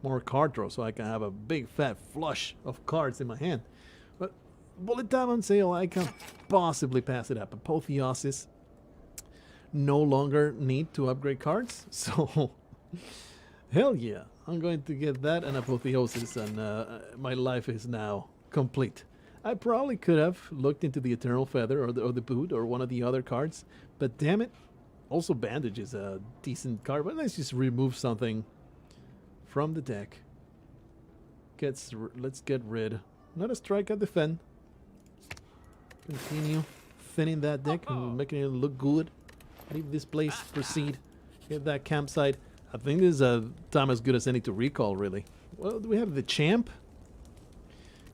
more card draw so I can have a big fat flush of cards in my hand. But bullet time on sale, I can't possibly pass it up. Apotheosis. No longer need to upgrade cards, so hell yeah. I'm going to get that and Apotheosis, and my life is now complete. I probably could have looked into the Eternal Feather or the Boot or one of the other cards, but damn it. Also, Bandage is a decent card, but let's just remove something from the deck. Let's get rid. Not a strike, a defend. Continue thinning that deck and making it look good. Leave this place, proceed. Get that campsite. I think this is a time as good as any to recall, really. Well, do we have the Champ?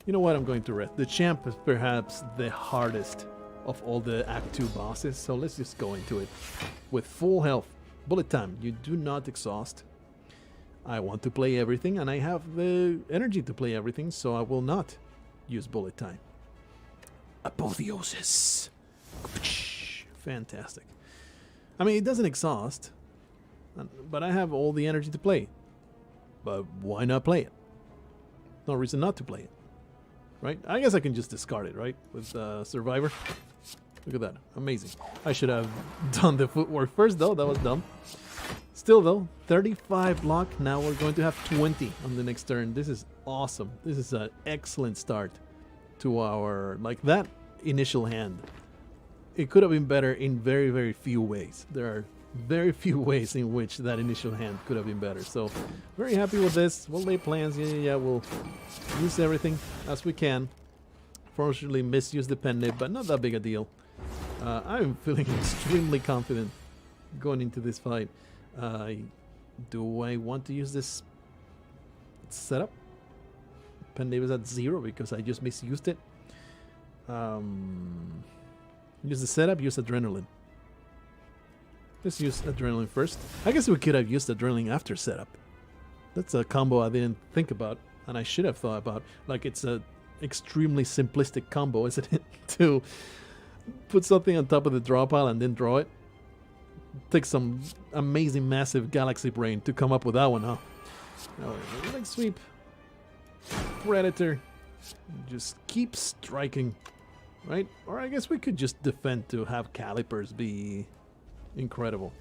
You know what? I'm going to rest. The Champ is perhaps the hardest of all the Act 2 bosses, so let's just go into it with full health. Bullet time. You do not exhaust. I want to play everything, and I have the energy to play everything, so I will not use bullet time. Apotheosis. Fantastic. I mean, it doesn't exhaust, but I have all the energy to play. But why not play it? No reason not to play it. Right? I guess I can just discard it, right? With Survivor. Look at that. Amazing. I should have done the footwork first, though. That was dumb. Still, though, 35 block. Now we're going to have 20 on the next turn. This is awesome. This is an excellent start to our... Like, that initial hand. It could have been better in very, very few ways. There are very few ways in which that initial hand could have been better. So, very happy with this. We'll lay plans. Yeah, we'll use everything as we can. Fortunately, misuse the pen nib, but not that big a deal. I'm feeling extremely confident going into this fight. Do I want to use this setup? Pen nib is at 0 because I just misused it. Use the setup, use adrenaline. Let's use adrenaline first. I guess we could have used adrenaline after setup. That's a combo I didn't think about, and I should have thought about. Like, it's a extremely simplistic combo, isn't it? To put something on top of the draw pile and then draw it. Take some amazing, massive galaxy brain to come up with that one, huh? Leg sweep. Predator. Just keep striking. Right? Or I guess we could just defend to have calipers be incredible.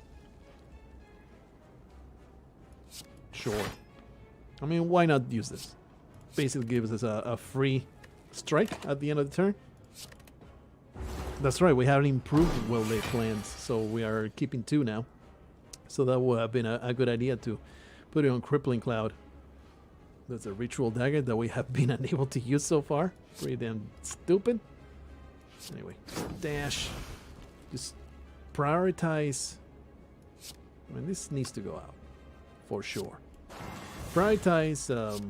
Sure. I mean, why not use this? Basically gives us a free strike at the end of the turn. That's right, we have improved well-laid plans, so we are keeping 2 now. So that would have been a good idea to put it on Crippling Cloud. That's a ritual dagger that we have been unable to use so far. Pretty damn stupid. Anyway, dash. Just prioritize. I mean, this needs to go out for sure. Prioritize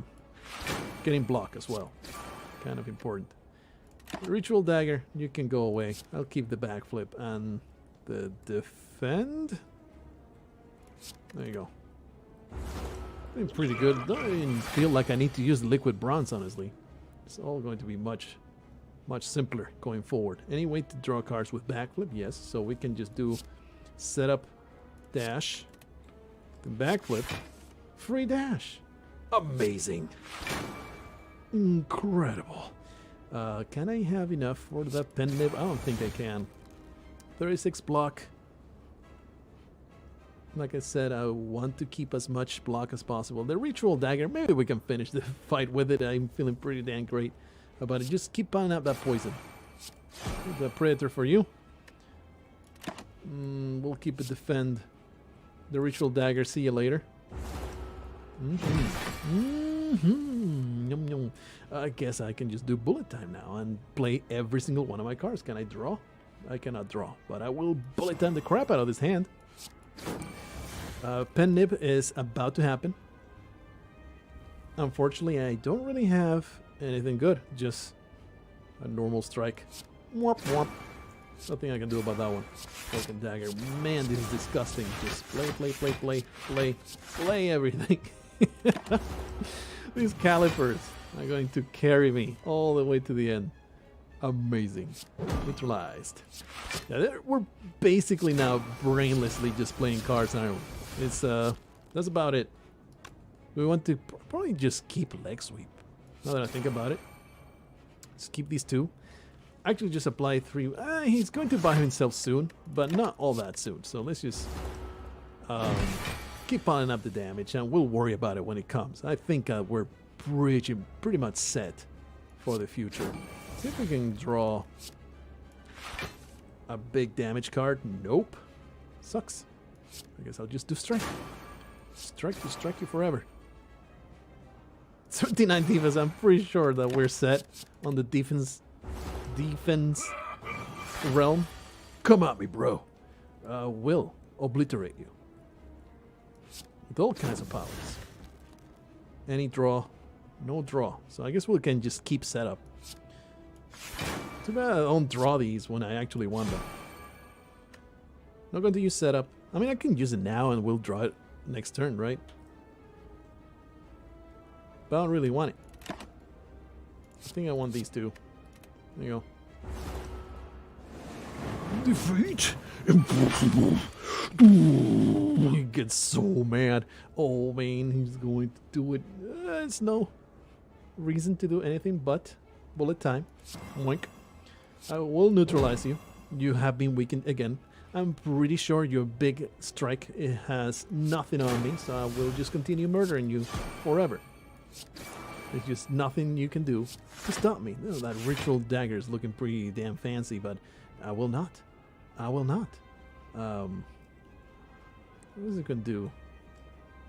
getting block as well. Kind of important. Ritual dagger, you can go away. I'll keep the backflip and the defend. There you go. Doing pretty good. Don't even feel like I need to use liquid bronze, honestly. It's all going to be much simpler going forward. Any way to draw cards with backflip? Yes. So we can just do setup, dash, then backflip, free dash. Amazing. Incredible. Can I have enough for that pen nib? I don't think I can. 36 block. Like I said, I want to keep as much block as possible. The ritual dagger, maybe we can finish the fight with it. I'm feeling pretty damn great about it. Just keep piling up that poison. The predator for you. We'll keep it defend. The ritual dagger, see you later. Yum, yum. I guess I can just do bullet time now and play every single one of my cards. Can I draw? I cannot draw, but I will bullet time the crap out of this hand. Pen nib is about to happen. Unfortunately, I don't really have anything good. Just a normal strike. Womp womp. Nothing I can do about that one. Broken dagger. Man, this is disgusting. Just play everything. These calipers are going to carry me all the way to the end. Amazing. Neutralized. Yeah, we're basically now brainlessly just playing cards, aren't we? It's that's about it. We want to probably just keep leg sweep. Now that I think about it, just keep these 2. Actually, just apply 3. He's going to buy himself soon, but not all that soon. So let's just keep piling up the damage, and we'll worry about it when it comes. I think we're pretty much set for the future. See if we can draw a big damage card. Nope. Sucks. I guess I'll just do strike. Strike you forever. 39 defense. I'm pretty sure that we're set on the defense realm. Come at me, bro. Will obliterate you with all kinds of powers. Any draw, no draw. So I guess we can just keep setup. Too bad I don't draw these when I actually want them. Not going to use setup. I mean, I can use it now and we'll draw it next turn, right? But I don't really want it. I think I want these two. There you go. Defeat impossible. He gets so mad. Oh man, he's going to do it. There's no reason to do anything but bullet time. Oink. I will neutralize you. You have been weakened again. I'm pretty sure your big strike, it has nothing on me, so I will just continue murdering you forever. There's just nothing you can do to stop me. You know, that ritual dagger is looking pretty damn fancy, but I will not. I will not. What is it going to do?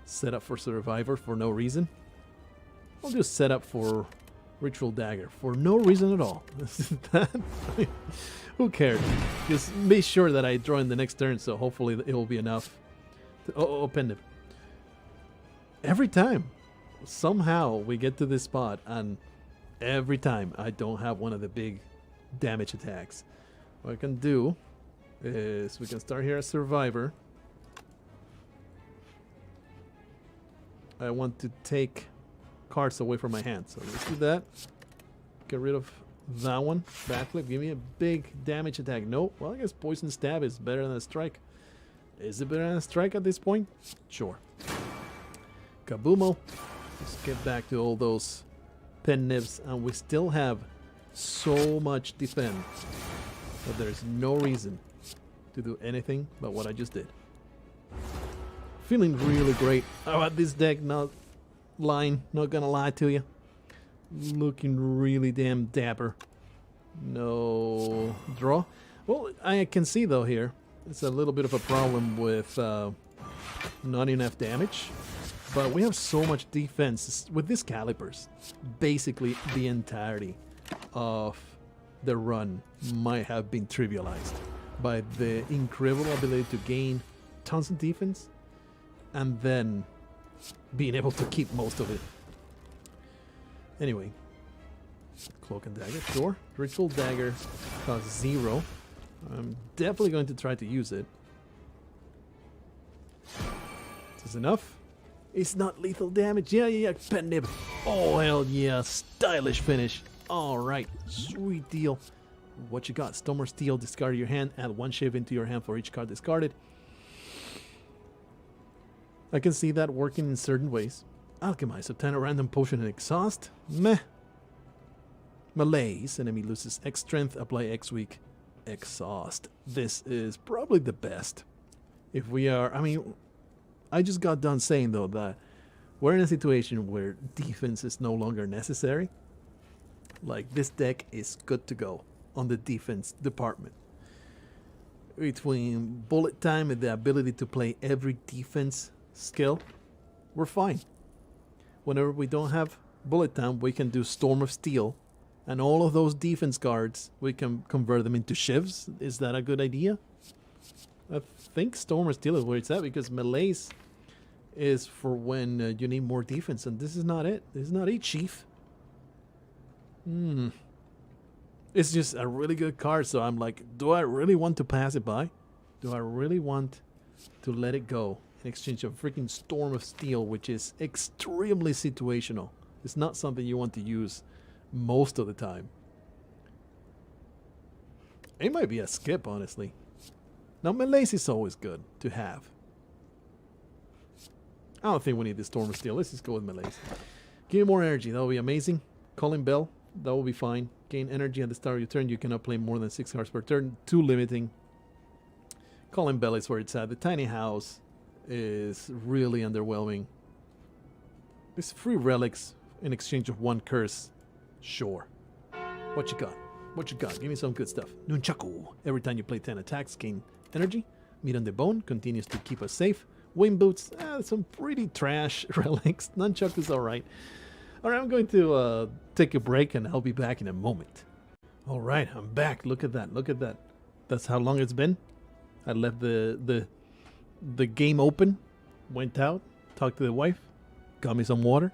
Set up for Survivor for no reason? I'll just set up for Ritual Dagger for no reason at all. Who cares? Just make sure that I draw in the next turn, so hopefully it will be enough. Oh, Pendant. Every time, somehow we get to this spot, and every time I don't have one of the big damage attacks. What I can do is we can start here as Survivor. I want to take cards away from my hand, so let's do that. Get rid of that one. Backflip, give me a big damage attack. Nope. Well, I guess Poison Stab is better than a Strike. Is it better than a Strike at this point? Sure. Kabumo. Let's get back to all those pen nibs, and we still have so much defense that there's no reason to do anything but what I just did. Feeling really great about this deck, not gonna lie to you. Looking really damn dapper. No draw. Well, I can see though here, it's a little bit of a problem with not enough damage. But we have so much defense with these calipers. Basically, the entirety of the run might have been trivialized by the incredible ability to gain tons of defense and then being able to keep most of it. Anyway, Cloak and Dagger, sure. Ritual Dagger costs 0. I'm definitely going to try to use it. Is this enough? It's not lethal damage. Yeah. Pen nib. Oh, hell yeah. Stylish finish. Alright. Sweet deal. What you got? Storm or Steel. Discard your hand. Add 1 shiv into your hand for each card discarded. I can see that working in certain ways. Alchemize. Obtain a random potion and exhaust. Meh. Malaise. Enemy loses X strength. Apply X weak. Exhaust. This is probably the best. If we are... I mean... I just got done saying though that we're in a situation where defense is no longer necessary. Like, this deck is good to go on the defense department. Between bullet time and the ability to play every defense skill, we're fine. Whenever we don't have bullet time, we can do Storm of Steel, and all of those defense cards, we can convert them into shivs. Is that a good idea? I think Storm of Steel is where it's at, because Malaise is for when you need more defense, and this is not it. This is not it, Chief. It's just a really good card, so I'm like, do I really want to pass it by? Do I really want to let it go in exchange of freaking Storm of Steel, which is extremely situational? It's not something you want to use most of the time. It might be a skip, honestly. Now, Malaise is always good to have. I don't think we need the Storm of Steel. Let's just go with Malaise. Give me more energy. That will be amazing. Calling Bell. That will be fine. Gain energy at the start of your turn. You cannot play more than 6 cards per turn. Too limiting. Calling Bell is where it's at. The Tiny House is really underwhelming. It's 3 relics in exchange of 1 curse. Sure. What you got? What you got? Give me some good stuff. Nunchaku. Every time you play 10 attacks, gain energy. Meat on the Bone continues to keep us safe. Wind Boots, some pretty trash relics. Nunchaku's alright. Alright, I'm going to take a break and I'll be back in a moment. Alright, I'm back. Look at that. Look at that. That's how long it's been. I left the game open, went out, talked to the wife, got me some water,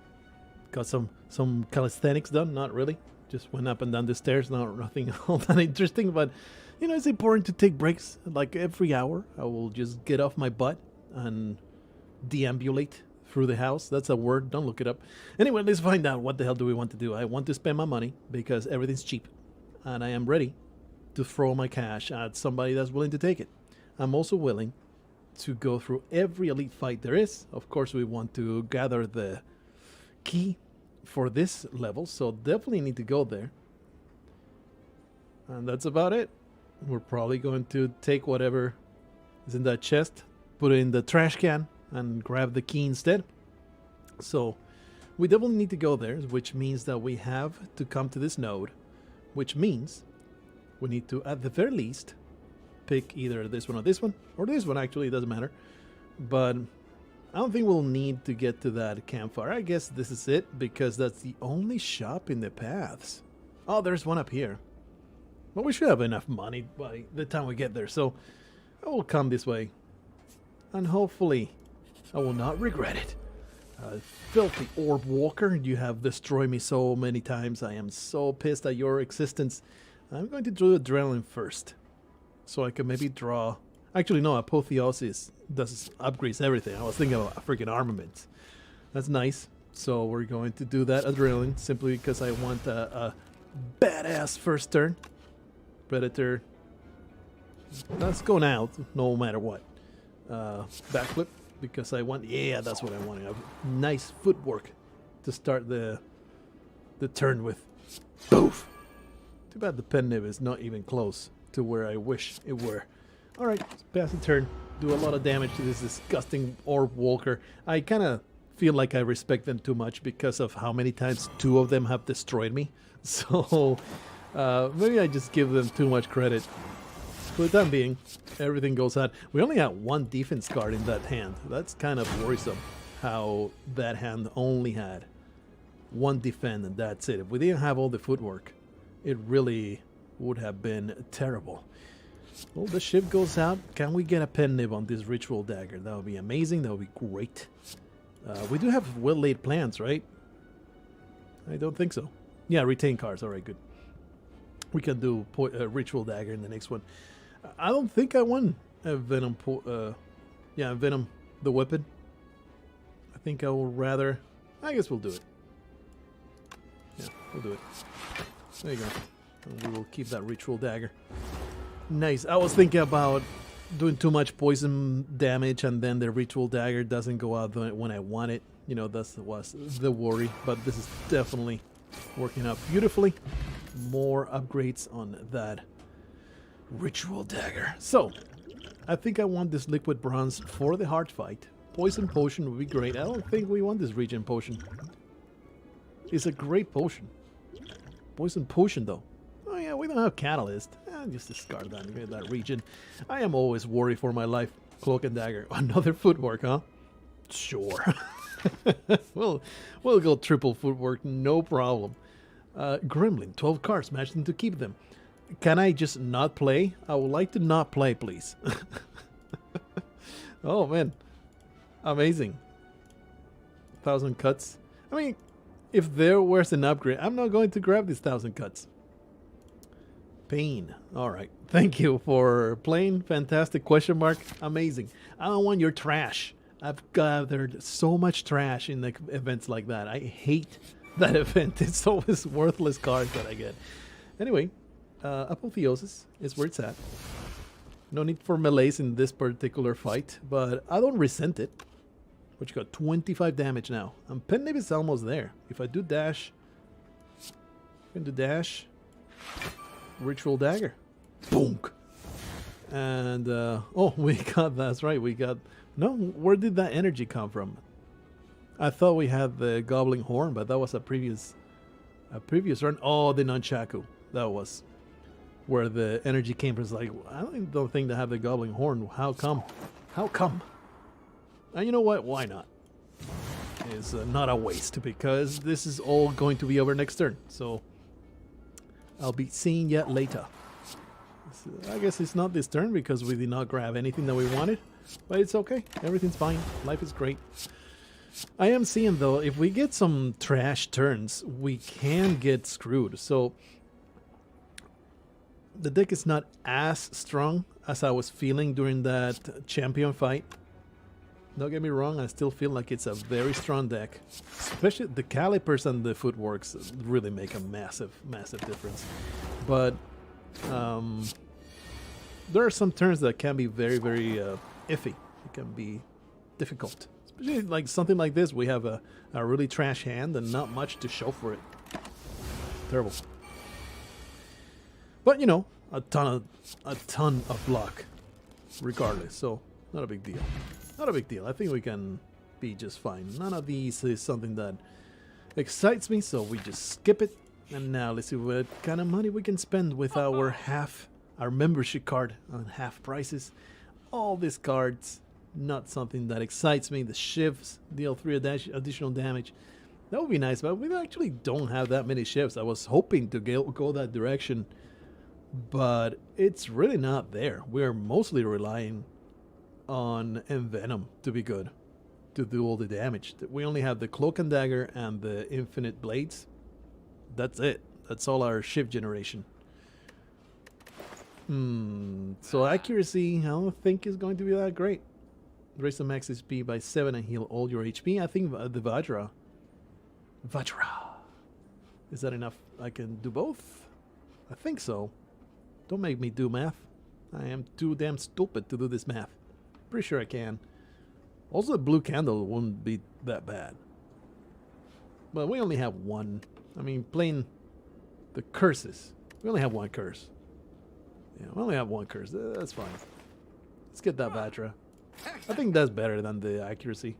got some calisthenics done. Not really. Just went up and down the stairs. Nothing all that interesting, but You know, it's important to take breaks. Like every hour, I will just get off my butt and deambulate through the house. That's a word. Don't look it up. Anyway, let's find out what the hell do we want to do. I want to spend my money because everything's cheap. And I am ready to throw my cash at somebody that's willing to take it. I'm also willing to go through every elite fight there is. Of course, we want to gather the key for this level, so definitely need to go there. And that's about it. We're probably going to take whatever is in that chest, put it in the trash can, and grab the key instead. So we definitely need to go there, which means that we have to come to this node, which means we need to, at the very least, pick either this one, or this one. Actually, it doesn't matter. But I don't think we'll need to get to that campfire. I guess this is it, because that's the only shop in the paths. Oh, there's one up here. But we should have enough money by the time we get there, so I will come this way. And hopefully, I will not regret it. Filthy orb walker, you have destroyed me so many times. I am so pissed at your existence. I'm going to do adrenaline first, so I can maybe draw. Actually, no, apotheosis does upgrades everything. I was thinking about a freaking armament. That's nice. So we're going to do that adrenaline simply because I want a badass first turn. Predator. That's going out no matter what. Backflip because I want. Yeah, that's what I want. A nice footwork to start the turn with. Boof. Too bad the pen nib is not even close to where I wish it were. Alright, let's pass the turn. Do a lot of damage to this disgusting orb walker. I kind of feel like I respect them too much because of how many times two of them have destroyed me. So maybe I just give them too much credit. For the time being, everything goes out. We only got one defense card in that hand. That's kind of worrisome how that hand only had one defend and that's it. If we didn't have all the footwork, it really would have been terrible. Well, the ship goes out. Can we get a pen nib on this ritual dagger? That would be amazing. That would be great. We do have well-laid plans, right? I don't think so. Yeah, retain cards. All right, good. We can do ritual dagger in the next one. I don't think I won a Venom. Yeah, Venom, the weapon. I think I will rather. I guess we'll do it. Yeah, we'll do it. There you go. And we will keep that ritual dagger. Nice. I was thinking about doing too much poison damage and then the ritual dagger doesn't go out when I want it. You know, that was the worry. But this is definitely working out beautifully. More upgrades on that ritual dagger. So, I think I want this liquid bronze for the hard fight. Poison potion would be great. I don't think we want this regen potion. It's a great potion. Poison potion though. Oh yeah, we don't have catalyst. Just discard that and get that regen. I am always worried for my life. Cloak and dagger. Another footwork, huh? Sure. we'll go triple footwork, no problem. Gremlin, 12 cards, match them to keep them. Can I just not play? I would like to not play, please. Oh man, amazing. 1,000 cuts. I mean, if there was an upgrade, I'm not going to grab these 1,000 cuts. Pain. All right. Thank you for playing. Fantastic question mark. Amazing. I don't want your trash. I've gathered so much trash in the events like that. I hate that event. It's always worthless cards that I get. Anyway, apotheosis is where it's at. No need for melees in this particular fight, but I don't resent it. But you got 25 damage now. And pen nib is almost there. If I do dash, I can do dash. Ritual dagger. Boom. And, oh, we got, that's right, we got, no, where did that energy come from? I thought we had the goblin horn, but that was a previous run. Oh, the nunchaku. That was where the energy came from. It's like, I don't think they have the goblin horn. How come? How come? And you know what? Why not? It's not a waste because this is all going to be over next turn. So I'll be seeing you later. So I guess it's not this turn because we did not grab anything that we wanted. But it's okay. Everything's fine. Life is great. I am seeing, though, if we get some trash turns, we can get screwed. So the deck is not as strong as I was feeling during that champion fight. Don't get me wrong, I still feel like it's a very strong deck. Especially the calipers and the footworks really make a massive, massive difference. But there are some turns that can be very, very iffy. It can be difficult. Especially like something like this, we have a really trash hand and not much to show for it. Terrible. But you know, a ton of block, regardless. So not a big deal. Not a big deal. I think we can be just fine. None of these is something that excites me, so we just skip it. And now let's see what kind of money we can spend with our membership card on half prices. All these cards, not something that excites me. The shifts deal 3 additional damage. That would be nice, but we actually don't have that many shifts. I was hoping to go that direction, but it's really not there. We're mostly relying on Envenom to be good, to do all the damage. We only have the Cloak and Dagger and the Infinite Blades. That's it. That's all our shift generation. So accuracy, I don't think is going to be that great. Raise the max HP by 7 and heal all your HP. I think the Vajra. Is that enough? I can do both? I think so. Don't make me do math. I am too damn stupid to do this math. Pretty sure I can. Also, the blue candle wouldn't be that bad. But we only have one. I mean, playing the curses. We only have one curse. Yeah, we only have one curse. That's fine. Let's get that Vatra. I think that's better than the accuracy.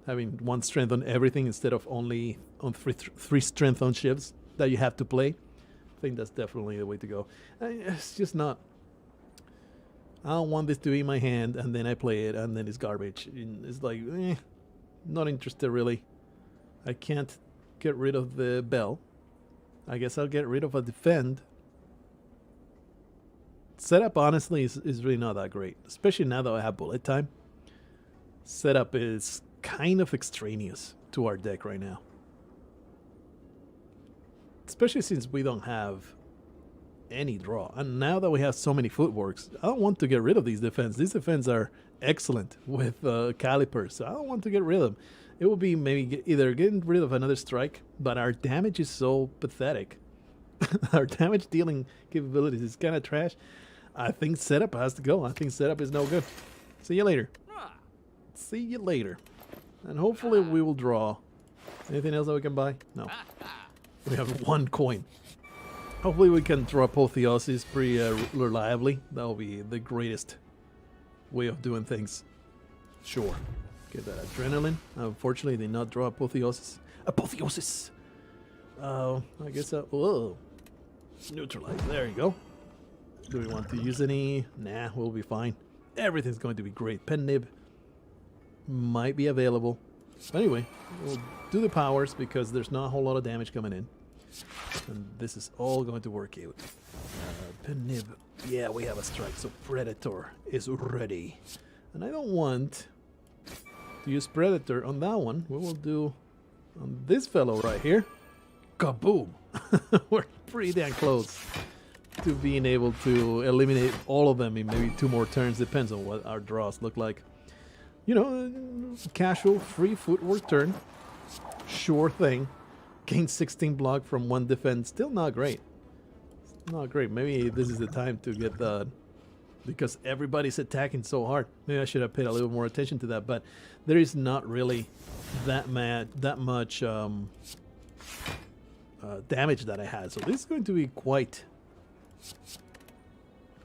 Having 1 strength on everything instead of only on 3 strength on shivs that you have to play. I think that's definitely the way to go. It's just not... I don't want this to be in my hand and then I play it and then it's garbage. It's like, not interested really. I can't get rid of the bell. I guess I'll get rid of a defend. Setup honestly is really not that great, especially now that I have bullet time. Setup is kind of extraneous to our deck right now. Especially since we don't have any draw. And now that we have so many footworks, I don't want to get rid of these defense. These defense are excellent with calipers, so I don't want to get rid of them. It will be maybe either getting rid of another strike, but our damage is so pathetic. Our damage dealing capabilities is kind of trash. I think setup has to go. I think setup is no good. See you later. See you later. And hopefully we will draw. Anything else that we can buy? No. We have 1 coin. Hopefully we can draw Apotheosis pretty reliably. That will be the greatest way of doing things. Sure. Get that adrenaline. Unfortunately, they did not draw Apotheosis. Apotheosis! I guess whoa. Neutralize. There you go. Do we want to use any? Nah, we'll be fine. Everything's going to be great. Pen Nib might be available. But anyway, we'll do the powers because there's not a whole lot of damage coming in. And this is all going to work out. Pen Nib. Yeah, we have a strike. So Predator is ready. And I don't want to use Predator on that one. We will do on this fellow right here. Kaboom! We're pretty damn close to being able to eliminate all of them in maybe 2 more turns. Depends on what our draws look like. You know, casual, free footwork turn. Sure thing. Gain 16 block from 1 defense. Still not great. Not great. Maybe this is the time to get that. Because everybody's attacking so hard. Maybe I should have paid a little more attention to that. But there is not really that much damage that I had. So this is going to be quite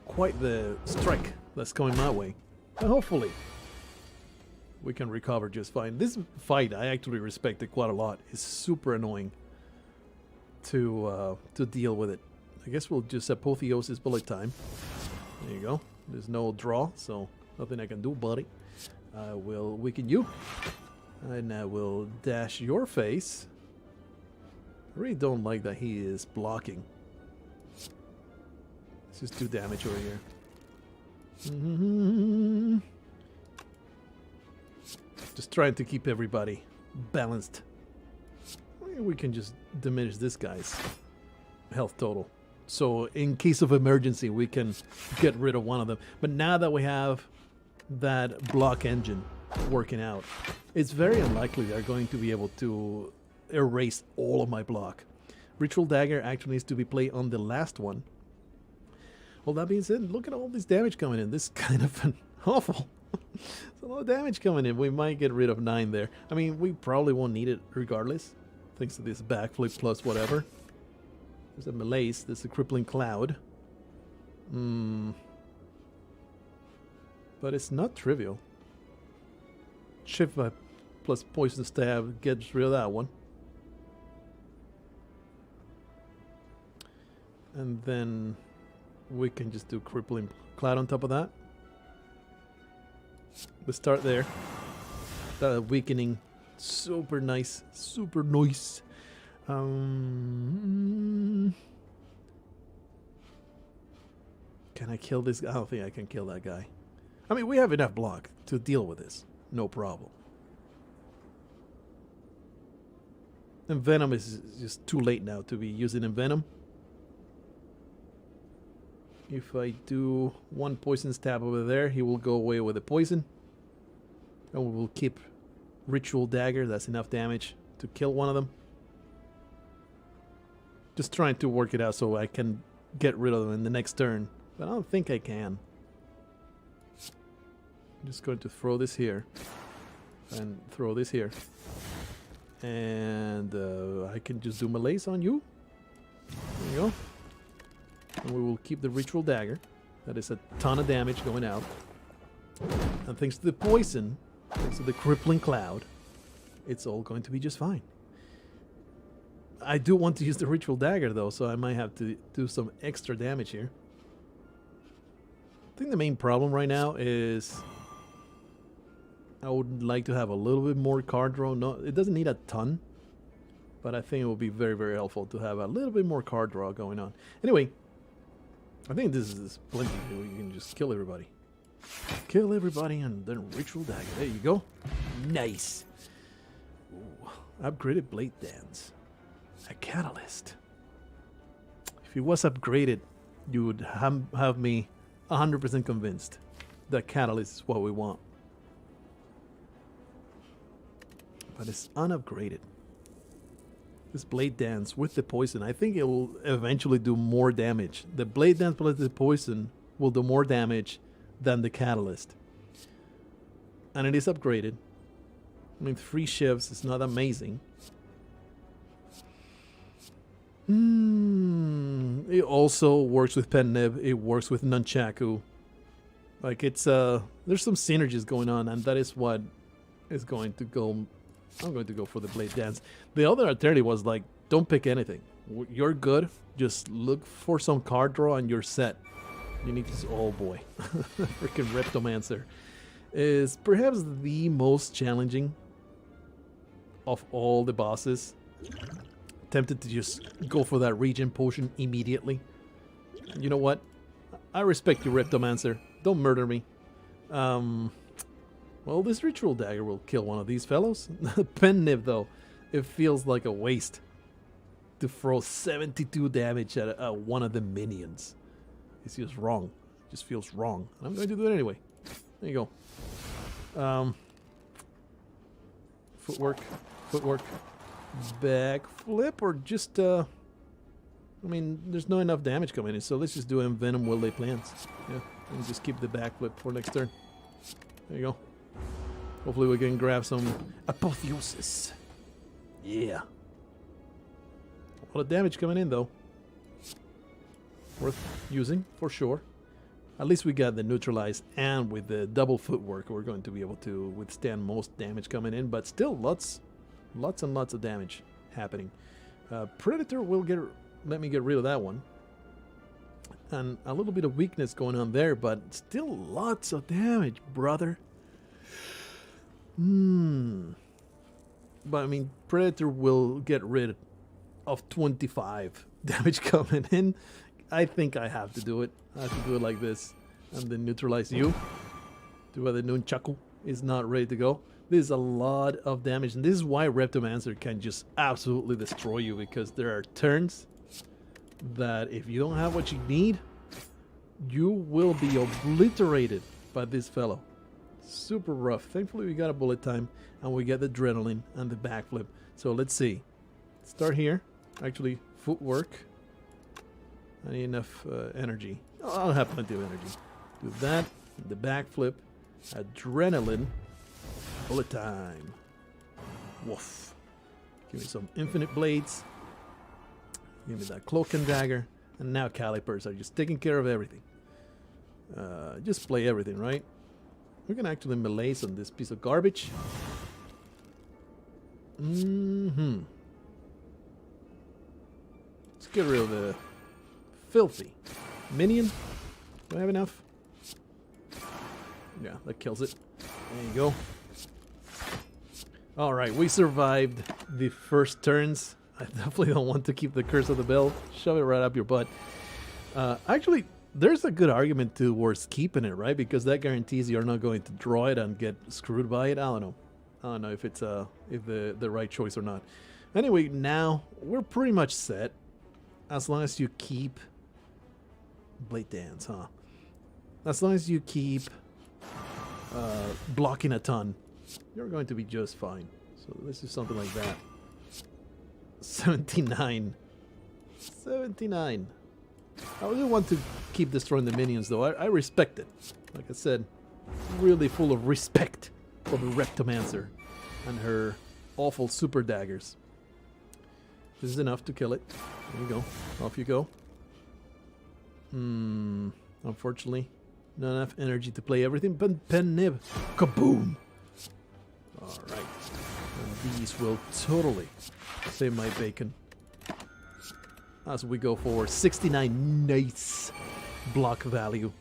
the strike that's coming my way. And hopefully we can recover just fine. This fight I actually respected quite a lot. It's super annoying to deal with it. I guess we'll just Apotheosis bullet time. There you go. There's no draw, so nothing I can do, buddy. I will weaken you. And I will dash your face. I really don't like that he is blocking. Let's just do damage over here. Just trying to keep everybody balanced. We can just diminish this guy's health total So in case of emergency, we can get rid of one of them. But now that we have that block engine working out, it's very unlikely they're going to be able to erase all of my block. Ritual Dagger actually needs to be played on the last one. Well, that being said, look at all this damage coming in. This is kind of awful. There's a lot of damage coming in. We might get rid of 9 there. I mean, we probably won't need it regardless. Thanks to this backflip plus whatever. There's a malaise. There's a crippling cloud. But it's not trivial. Shift plus poison stab gets rid of that one. And then we can just do crippling cloud on top of that. Let's start there. That weakening, super nice, super nice. Can I kill this guy? I don't think I can kill that guy. I mean, we have enough block to deal with this. No problem. And Venom is just too late now to be using Envenom. If I do one poison stab over there, he will go away with the poison. And we will keep Ritual Dagger. That's enough damage to kill one of them. Just trying to work it out so I can get rid of them in the next turn. But I don't think I can. I'm just going to throw this here. And throw this here. And I can just do malaise on you. There you go. And we will keep the Ritual Dagger. That is a ton of damage going out. And thanks to the poison, thanks to the crippling cloud, it's all going to be just fine. I do want to use the Ritual Dagger though, so I might have to do some extra damage here. I think the main problem right now is I would like to have a little bit more card draw. No, it doesn't need a ton, but I think it will be very, very helpful to have a little bit more card draw going on. Anyway, I think this is plenty. You can just kill everybody. Kill everybody and then Ritual Dagger. There you go. Nice. Ooh, upgraded Blade Dance. A Catalyst. If it was upgraded, you would have me 100% convinced that Catalyst is what we want. But it's unupgraded. This Blade Dance with the poison, I think it will eventually do more damage. The Blade Dance plus the poison will do more damage than the Catalyst. And it is upgraded. I mean, 3 shifts is not amazing. It also works with Pen Nib. It works with Nunchaku. Like, it's there's some synergies going on, and that is what is going to go. I'm going to go for the Blade Dance. The other alternative was like, don't pick anything. You're good. Just look for some card draw and you're set. You need to... Oh boy. Freaking Reptomancer is perhaps the most challenging of all the bosses. Tempted to just go for that regen potion immediately. You know what? I respect you, Reptomancer. Don't murder me. Well, this Ritual Dagger will kill one of these fellows. Pen Nib, though, it feels like a waste to throw 72 damage at one of the minions. It's just wrong. It just feels wrong. And I'm going to do it anyway. There you go. Footwork. Footwork. Backflip or just... I mean, there's not enough damage coming in, so let's just do Envenom Will They Plants. Yeah, and just keep the backflip for next turn. There you go. Hopefully we can grab some Apotheosis. Yeah. A lot of damage coming in, though. Worth using, for sure. At least we got the neutralize, and with the double footwork, we're going to be able to withstand most damage coming in, but still lots and lots of damage happening. Predator will let me get rid of that one. And a little bit of weakness going on there, but still lots of damage, brother. But I mean, Predator will get rid of 25 damage coming in. I think I have to do it. I have to do it like this. And then neutralize you. To where the Nunchaku is not ready to go. This is a lot of damage. And this is why Reptomancer can just absolutely destroy you. Because there are turns that if you don't have what you need, you will be obliterated by this fellow. Super rough. Thankfully we got a bullet time and we get the adrenaline and the backflip. So let's see. Start here. Actually, footwork. I need enough energy. Oh, I'll have plenty of energy. Do that. The backflip. Adrenaline. Bullet time. Woof. Give me some infinite blades. Give me that cloak and dagger. And now calipers are just taking care of everything. Just play everything, right? We can actually melee on this piece of garbage. Let's get rid of the filthy minion. Do I have enough? Yeah, that kills it. There you go. Alright, we survived the first turns. I definitely don't want to keep the Curse of the Bell. Shove it right up your butt. Actually, there's a good argument towards keeping it, right? Because that guarantees you're not going to draw it and get screwed by it. I don't know. I don't know if it's if the right choice or not. Anyway, now we're pretty much set. As long as you keep Blade Dance, huh? As long as you keep blocking a ton, you're going to be just fine. So let's do something like that. 79. 79. I really want to keep destroying the minions, though. I respect it. Like I said, really full of respect for the Rectomancer and her awful super daggers. This is enough to kill it. There you go. Off you go. Unfortunately, not enough energy to play everything, but pen nib. Kaboom! Alright. And these will totally save my bacon. As we go for 69 nice block value.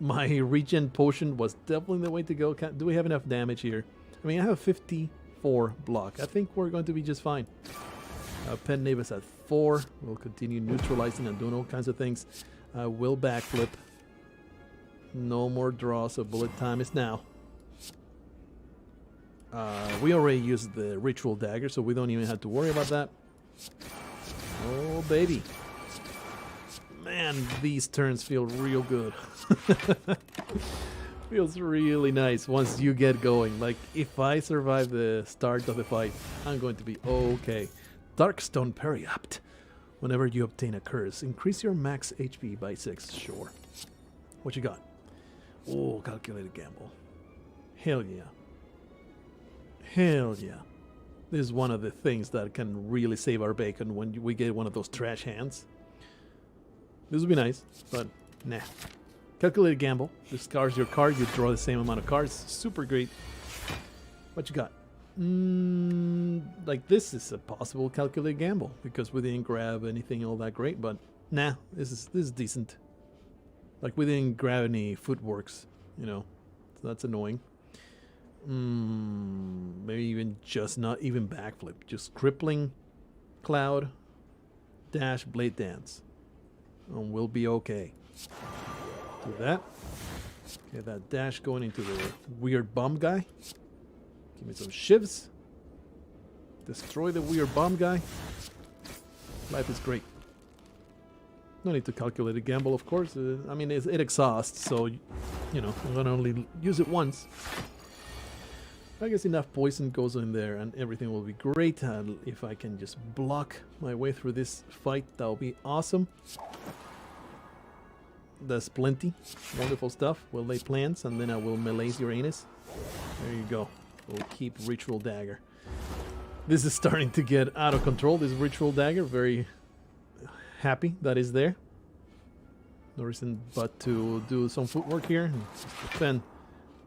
My regen potion was definitely the way to go. Do we have enough damage here? I mean, I have 54 block. I think we're going to be just fine. Pen Nib is at 4. We'll continue neutralizing and doing all kinds of things. Will backflip. No more draw, so bullet time is now. We already used the ritual dagger, so we don't even have to worry about that. Oh, baby. Man, these turns feel real good. Feels really nice once you get going. Like, if I survive the start of the fight, I'm going to be okay. Darkstone Periapt. Whenever you obtain a curse, increase your max HP by 6. Sure. What you got? Oh, calculated gamble. Hell yeah. Hell yeah. This is one of the things that can really save our bacon when we get one of those trash hands. This would be nice, but nah. Calculated gamble. Discards your card, you draw the same amount of cards. Super great. What you got? Like this is a possible calculated gamble because we didn't grab anything all that great, but nah, this is decent. Like we didn't grab any footworks, you know. So that's annoying. Maybe even just not even backflip. Just crippling cloud dash blade dance. And we'll be okay. Do that. Okay, that dash going into the weird bomb guy. Give me some shivs. Destroy the weird bomb guy. Life is great. No need to calculate a gamble, of course. I mean, it exhausts, so, you know, I'm gonna only use it once. I guess enough poison goes in there and everything will be great. If I can just block my way through this fight, that'll be awesome. That's plenty. Wonderful stuff. We'll lay plans and then I will melee Uranus. There you go. We'll keep Ritual Dagger. This is starting to get out of control, this Ritual Dagger. Very happy that is there. No reason but to do some footwork here and just defend.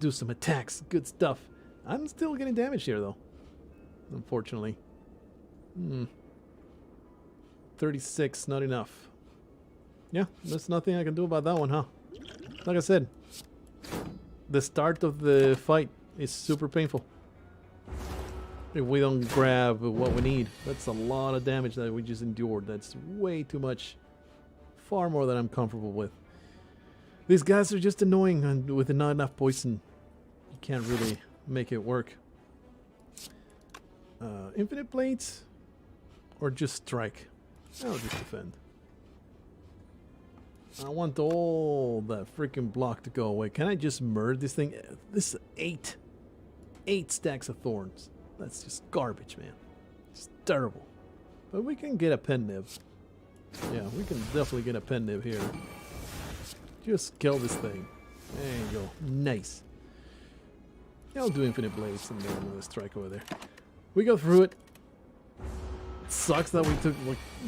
Do some attacks. Good stuff. I'm still getting damage here though. Unfortunately. 36, not enough. Yeah, there's nothing I can do about that one, huh? Like I said, the start of the fight is super painful. If we don't grab what we need, that's a lot of damage that we just endured. That's way too much. Far more than I'm comfortable with. These guys are just annoying, and with not enough poison, you can't really make it work. Infinite blades? Or just strike? I'll just defend. I want all that freaking block to go away. Can I just murder this thing? This is 8 stacks of thorns. That's just garbage, man. It's terrible. But we can get a pen nib. Yeah, we can definitely get a pen nib here. Just kill this thing. There you go. Nice. Yeah, I'll do infinite blades and then another strike over there. We go through it. It sucks that we took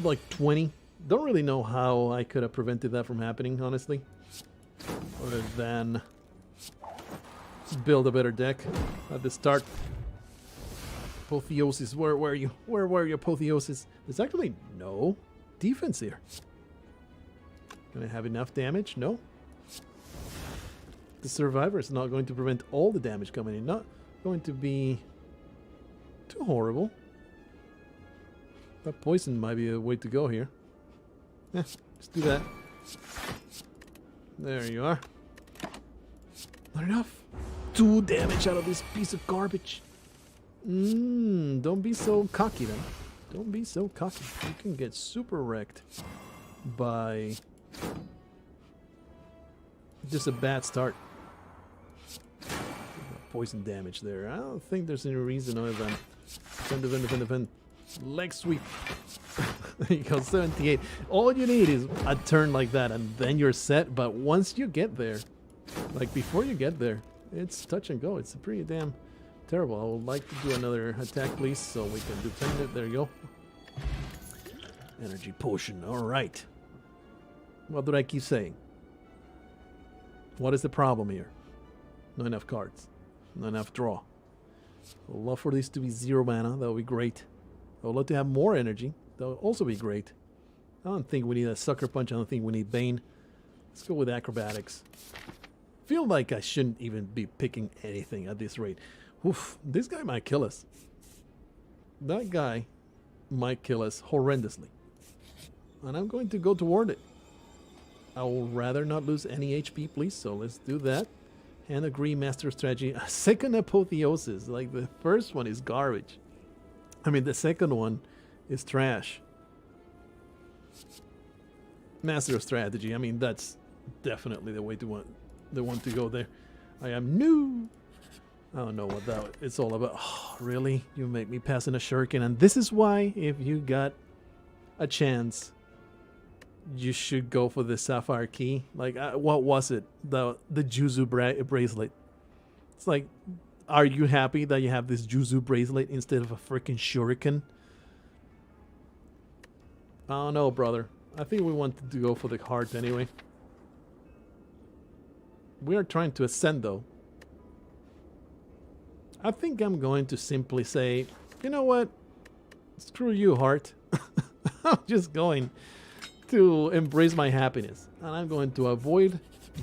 like 20. Don't really know how I could have prevented that from happening, honestly. Other than build a better deck at the start. Apotheosis, where were you? Where were you, Apotheosis? There's actually no defense here. Gonna have enough damage? No. The Survivor is not going to prevent all the damage coming in. Not going to be too horrible. That poison might be a way to go here. Yeah, let's do that. There you are. Not enough. 2 damage out of this piece of garbage. Don't be so cocky then. Don't be so cocky. You can get super wrecked by just a bad start. Poison damage there. I don't think there's any reason other than defend. Leg sweep. There you go, 78. All you need is a turn like that and then you're set. But once you get there, like before you get there, it's touch and go. It's pretty damn terrible. I would like to do another attack, please, so we can defend it. There you go. Energy potion. All right. What did I keep saying? What is the problem here? Not enough cards. Not enough draw. I would love for this to be 0 mana. That would be great. I would love to have more energy. That would also be great. I don't think we need a Sucker Punch. I don't think we need Bane. Let's go with Acrobatics. Feel like I shouldn't even be picking anything at this rate. Oof, this guy might kill us. That guy might kill us horrendously. And I'm going to go toward it. I will rather not lose any HP, please. So let's do that. And agree, Master Strategy. A second Apotheosis. Like the first one is garbage. I mean, the second one is trash. Master of Strategy. I mean, that's definitely the way to want to go there. I am new. I don't know what that it's all about. Oh, really? You make me pass in a shuriken, and this is why, if you got a chance, you should go for the Sapphire Key. Like, what was it? The Juzu bracelet. It's like, are you happy that you have this Juzu bracelet instead of a freaking shuriken? I don't know, brother. I think we wanted to go for the heart anyway. We are trying to ascend, though. I think I'm going to simply say, you know what? Screw you, heart. I'm just going to embrace my happiness. And I'm going to avoid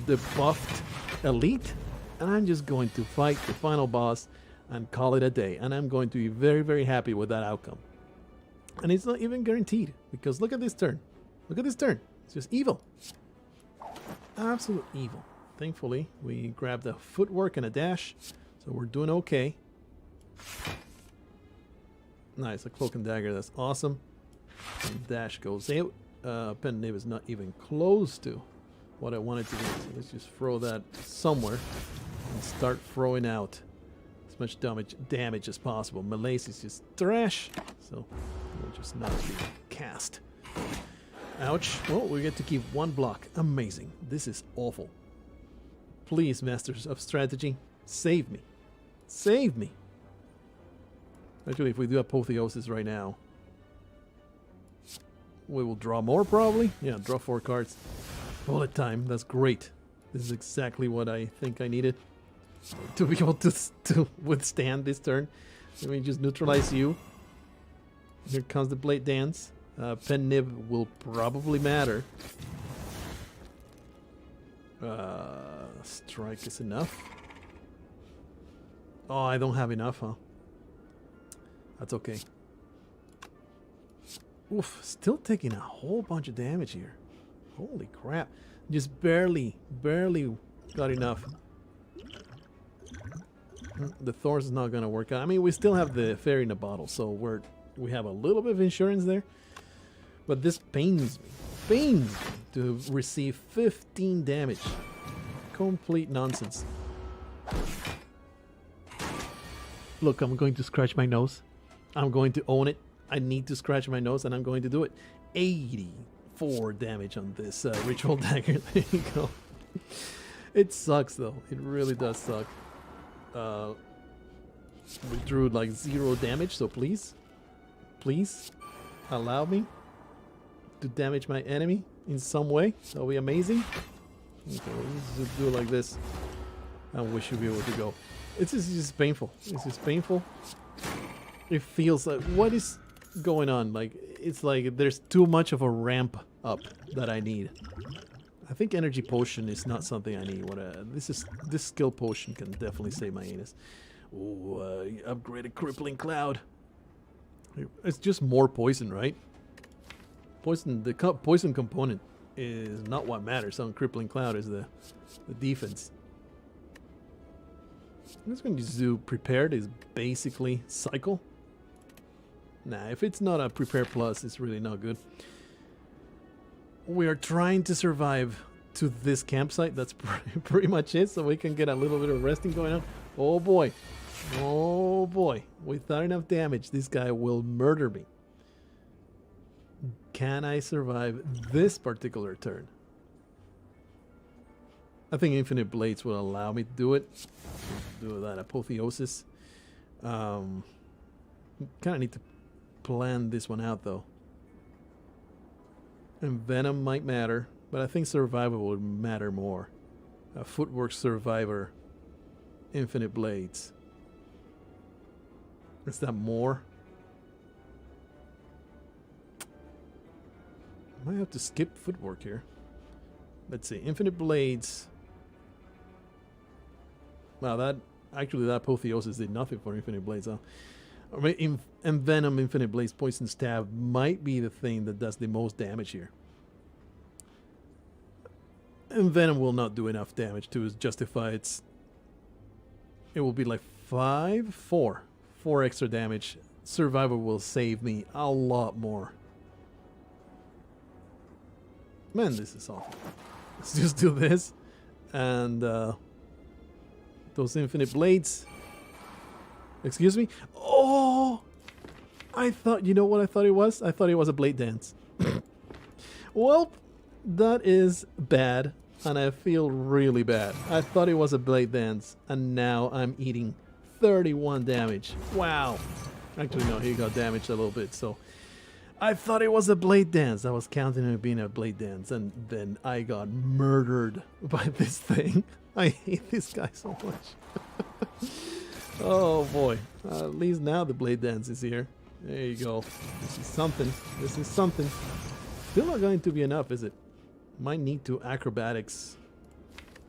the buffed elite. And I'm just going to fight the final boss and call it a day. And I'm going to be very, very happy with that outcome. And it's not even guaranteed. Because look at this turn. Look at this turn. It's just evil. Absolute evil. Thankfully, we grabbed a footwork and a dash. So we're doing okay. Nice, a cloak and dagger. That's awesome. And dash goes out. Pen nib is not even close to what I wanted to do. So let's just throw that somewhere and start throwing out as much damage as possible. Malaise is just trash. So we'll just not be cast. Ouch. Well, we get to keep 1 block. Amazing. This is awful. Please, Masters of Strategy, save me. Save me. Actually, if we do Apotheosis right now, we will draw more probably. Yeah, draw 4 cards. Bullet time. That's great. This is exactly what I think I needed to be able to withstand this turn. Let me just neutralize you. Here comes the Blade Dance. Pen nib will probably matter. Strike is enough. Oh, I don't have enough, huh? That's okay. Oof, still taking a whole bunch of damage here. Holy crap. Just barely got enough. The Thorns is not going to work out. I mean, we still have the Fairy in a bottle, so we have a little bit of insurance there. But this pains me to receive 15 damage. Complete nonsense. Look, I'm going to scratch my nose. I'm going to own it. I need to scratch my nose, and I'm going to do it. 84 damage on this ritual dagger. There you go. It sucks, though. It really does suck. We drew like 0 damage, so please allow me to damage my enemy in some way. That'll be amazing. Okay, let's just do it like this. I wish you'd be able to go. It's just painful. It's just painful. It feels like, what is going on? Like, it's like there's too much of a ramp up that I need. I think energy potion is not something I need. This skill potion can definitely save my anus. Ooh, upgraded crippling cloud. It's just more poison, right? Poison. The poison component is not what matters on crippling cloud. Is the defense. I'm just going to do prepared is basically cycle. Nah, if it's not a prepare plus, it's really not good. We are trying to survive to this campsite. That's pretty much it, so we can get a little bit of resting going on. Oh boy. Oh boy. Without enough damage, this guy will murder me. Can I survive this particular turn? I think Infinite Blades will allow me to do it. Do that Apotheosis. Kind of need to plan this one out, though. And Venom might matter, but I think Survival would matter more. Footwork Survivor. Infinite Blades. Is that more? I might have to skip Footwork here. Let's see. Infinite Blades. Wow, that Apotheosis did nothing for Infinite Blades, huh? Or maybe Venom, Infinite Blades, Poison Stab might be the thing that does the most damage here. And Venom will not do enough damage to justify its... It will be like 4 extra damage. Survivor will save me a lot more. Man, this is awful. Let's just do this. And those Infinite Blades. Excuse me? Oh! I thought, you know what I thought it was? I thought it was a Blade Dance. Well, that is bad. And I feel really bad. I thought it was a Blade Dance. And now I'm eating 31 damage. Wow. Actually, no, he got damaged a little bit, so... I thought it was a Blade Dance. I was counting on it being a Blade Dance, and then I got murdered by this thing. I hate this guy so much. Oh boy. At least now the Blade Dance is here. There you go. This is something. This is something. Still not going to be enough, is it? Might need to acrobatics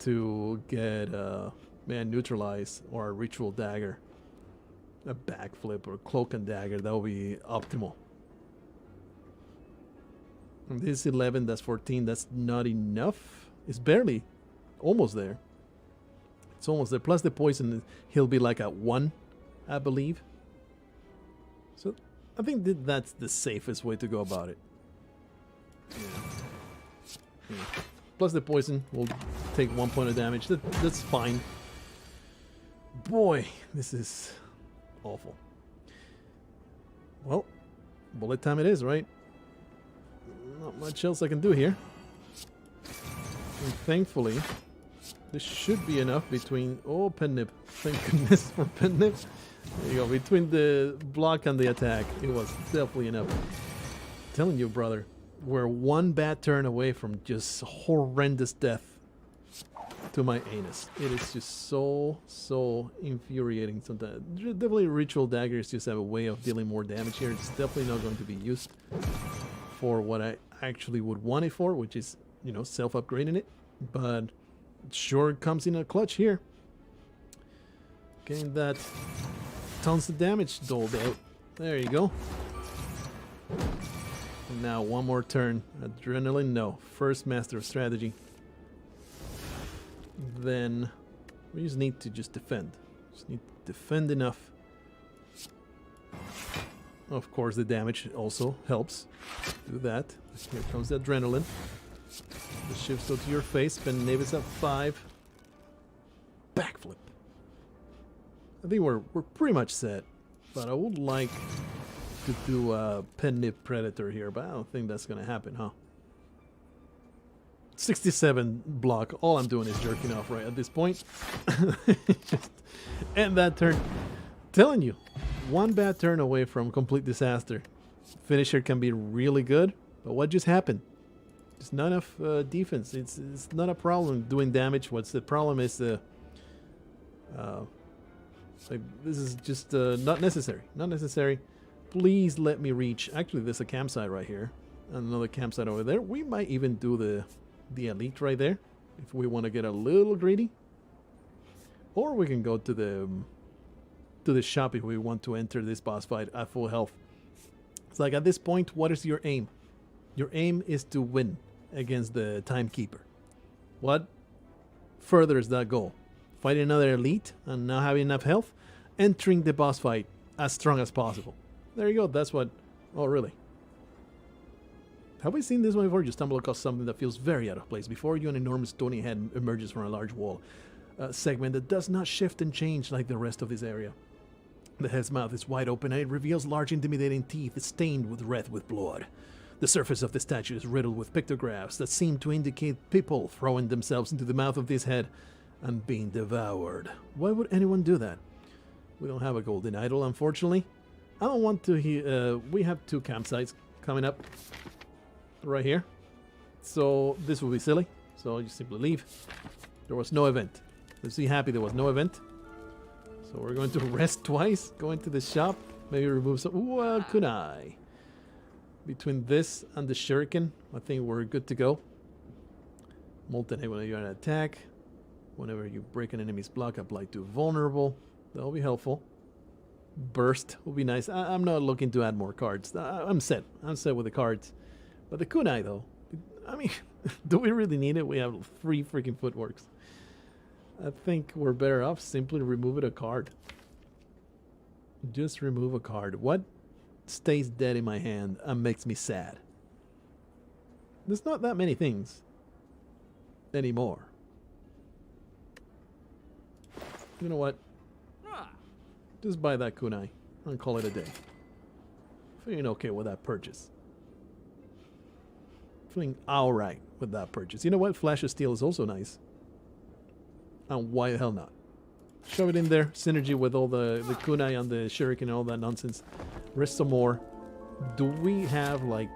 to get man neutralize or a ritual dagger. A backflip or cloak and dagger. That will be optimal. And this is 11, that's 14, that's not enough. It's barely almost there. It's almost there. Plus the poison, he'll be like at 1, I believe. So I think that's the safest way to go about it. Yeah. Plus the poison will take 1 point of damage. That's fine. Boy, this is awful. Well, bullet time it is, right? Not much else I can do here. And thankfully, this should be enough between... Oh, pen nip. Thank goodness for pen nip. There you go. Between the block and the attack, it was definitely enough. I'm telling you, brother, we're 1 bad turn away from just horrendous death to my anus. It is just so infuriating sometimes. Definitely Ritual Daggers just have a way of dealing more damage here. It's definitely not going to be used for what I actually would want it for, which is, you know, self-upgrading it. But it sure comes in a clutch here. Getting that tons of damage doled out. There you go. And now 1 more turn. Adrenaline, no. First Master of Strategy. Then we just need to defend. Just need to defend enough. Of course, the damage also helps. Do that. Here comes the adrenaline. The shifts go to your face. Pen Nib is at 5. Backflip. I think we're pretty much set. But I would like to do a Pen Nib Predator here, but I don't think that's going to happen, huh? 67 block. All I'm doing is jerking off right at this point. Just end that turn. Telling you, one bad turn away from complete disaster. Finisher can be really good, but what just happened? Just not enough defense. It's not a problem doing damage. What's the problem is the like this is just not necessary. Not necessary. Please let me reach. Actually, there's a campsite right here, and another campsite over there. We might even do the elite right there if we want to get a little greedy, or we can go to the shop if we want to enter this boss fight at full health. It's like at this point, what is your aim? Your aim is to win against the Timekeeper. What furthers that goal? Fighting another elite and not having enough health, entering the boss fight as strong as possible. There you go. That's what. Oh, really? Have we seen this one before? You stumble across something that feels very out of place. Before you, an enormous stony head emerges from a large wall segment that does not shift and change like the rest of this area. The head's mouth is wide open and it reveals large intimidating teeth stained with red with blood. The surface of the statue is riddled with pictographs that seem to indicate people throwing themselves into the mouth of this head and being devoured. Why would anyone do that? We don't have a golden idol, unfortunately. I don't want to... we have 2 campsites coming up right here. So this will be silly. So you simply leave. There was no event. Let's be happy there was no event. So we're going to rest twice, go into the shop, maybe remove some... Well, kunai. Between this and the shuriken, I think we're good to go. Molten Egg when you're on attack. Whenever you break an enemy's block, apply to vulnerable. That'll be helpful. Burst will be nice. I'm not looking to add more cards. I'm set. I'm set with the cards. But the kunai, though, I mean, do we really need it? We have 3 freaking footworks. I think we're better off simply removing a card. Just remove a card. What stays dead in my hand and makes me sad? There's not that many things anymore. You know what? Just buy that kunai and call it a day. Feeling okay with that purchase. Feeling alright with that purchase. You know what? Flash of Steel is also nice. And why the hell not? Shove it in there. Synergy with all the kunai and the shuriken and all that nonsense. Rest some more. Do we have like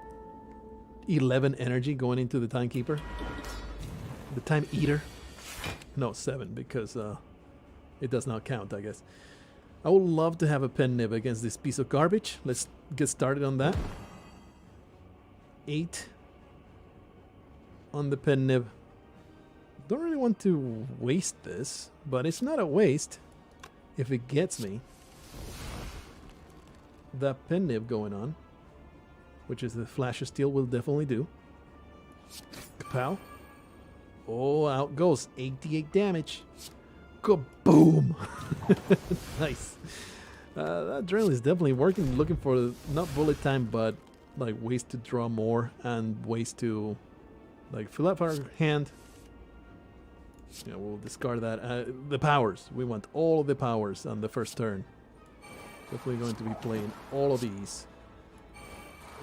11 energy going into the Timekeeper? The Time Eater? No, 7 because it does not count, I guess. I would love to have a Pen Nib against this piece of garbage. Let's get started on that. 8 on the Pen Nib. Don't really want to waste this, but it's not a waste if it gets me that Pen Nib going on, which is the Flash of Steel will definitely do. Kapow. Oh, out goes 88 damage. Kaboom! Nice. That drill is definitely working. Looking for not bullet time, but like ways to draw more and ways to like fill up our hand. Yeah, we'll discard that. The powers. We want all of the powers on the first turn. Definitely going to be playing all of these.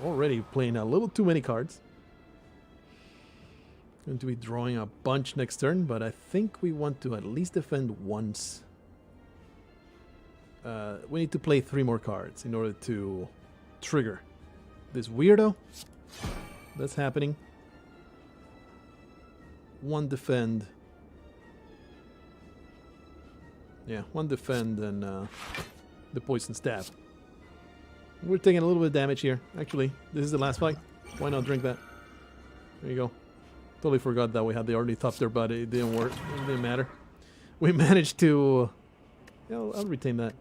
Already playing a little too many cards. Going to be drawing a bunch next turn, but I think we want to at least defend once. We need to play 3 more cards in order to trigger this weirdo. That's happening. 1 defend. Yeah, 1 defend and the poison stab. We're taking a little bit of damage here. Actually, this is the last fight. Why not drink that? There you go. Totally forgot that we had the Ornithopter, but it didn't work. It didn't matter. We managed to... Yeah, I'll retain that.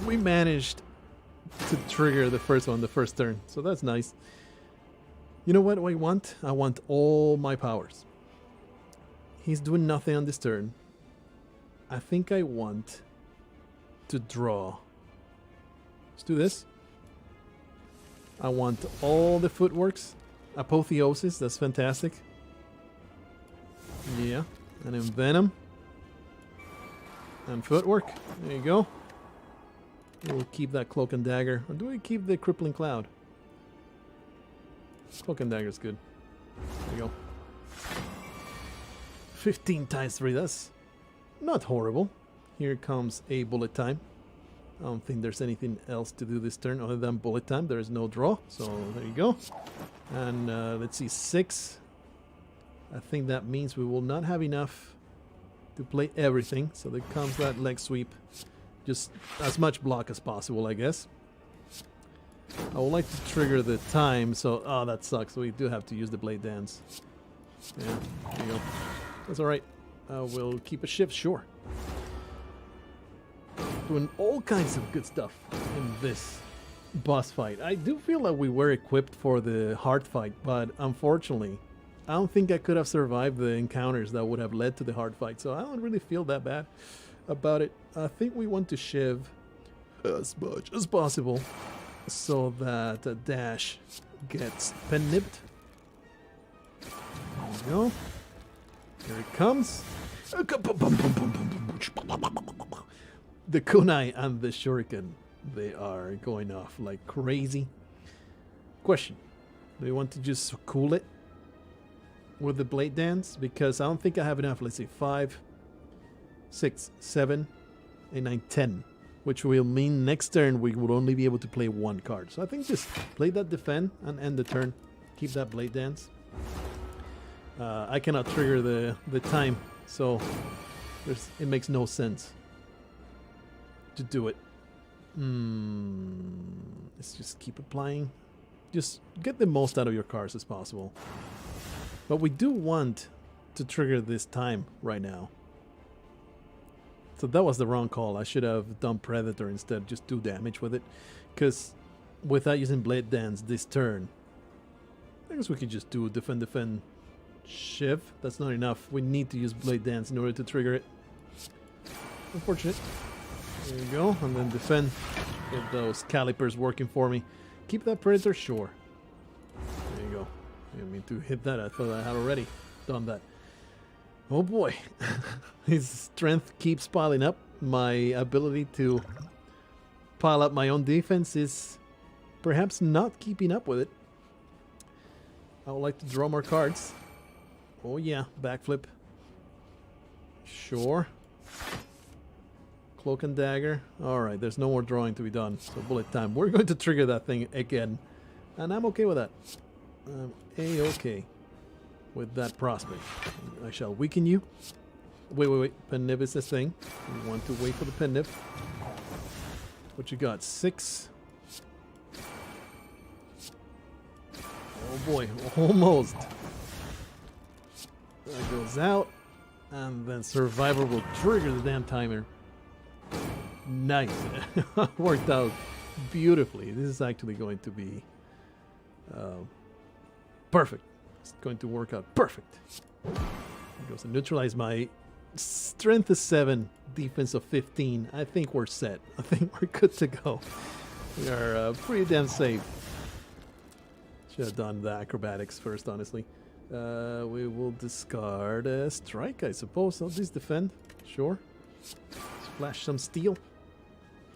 We managed to trigger the first one, the first turn. So that's nice. You know what I want? I want all my powers. He's doing nothing on this turn. I think I want to draw Let's do this. I want all the footworks. Apotheosis, that's fantastic. Yeah, and then Venom. And footwork. There you go. We'll keep that Cloak and Dagger. Or do we keep the Crippling Cloud? Cloak and Dagger's good. There you go. 15 times 3, that's not horrible. Here comes a bullet time. I don't think there's anything else to do this turn other than bullet time. There is no draw, so there you go. And let's see, 6. I think that means we will not have enough to play everything. So there comes that leg sweep. Just as much block as possible, I guess. I would like to trigger the time, so... Oh, that sucks. We do have to use the Blade Dance. Yeah, there you go. That's alright. We'll keep a shift, sure. Doing all kinds of good stuff in this boss fight. I do feel that we were equipped for the hard fight, but unfortunately, I don't think I could have survived the encounters that would have led to the hard fight, so I don't really feel that bad about it. I think we want to shiv as much as possible so that Dash gets pen nipped. There we go. Here it comes. The kunai and the shuriken, they are going off like crazy. Question, do you want to just cool it with the Blade Dance? Because I don't think I have enough. Let's see, 5, 6, 7, 8, 9, 10. Which will mean next turn we will only be able to play 1 card. So I think just play that defend and end the turn. Keep that Blade Dance. I cannot trigger the time, so it makes no sense to do it. Let's just keep applying. Just get the most out of your cards as possible. But we do want to trigger this time right now. So that was the wrong call. I should have done Predator instead. Just do damage with it. Because without using Blade Dance this turn, I guess we could just do defend, shiv. That's not enough. We need to use Blade Dance in order to trigger it. Unfortunate. There you go. And then defend. Get those calipers working for me. Keep that Predator, sure. There you go. I didn't mean to hit that. I thought I had already done that. Oh boy. His strength keeps piling up. My ability to pile up my own defense is perhaps not keeping up with it. I would like to draw more cards. Oh yeah, backflip. Sure. Cloak and Dagger. Alright, there's no more drawing to be done. So bullet time. We're going to trigger that thing again. And I'm okay with that. I'm A-okay with that prospect. I shall weaken you. Wait. Pen nib is this thing. We want to wait for the pen nib. What you got? 6. Oh boy, almost. That goes out. And then Survivor will trigger the damn timer. Nice. Worked out beautifully. This is actually going to be perfect. It's going to work out perfect. It goes to neutralize my strength is 7, defense of 15. I think we're set. I think we're good to go. We are pretty damn safe. Should have done the acrobatics first, honestly. We will discard a strike, I suppose. I'll just defend. Sure. Splash some steel.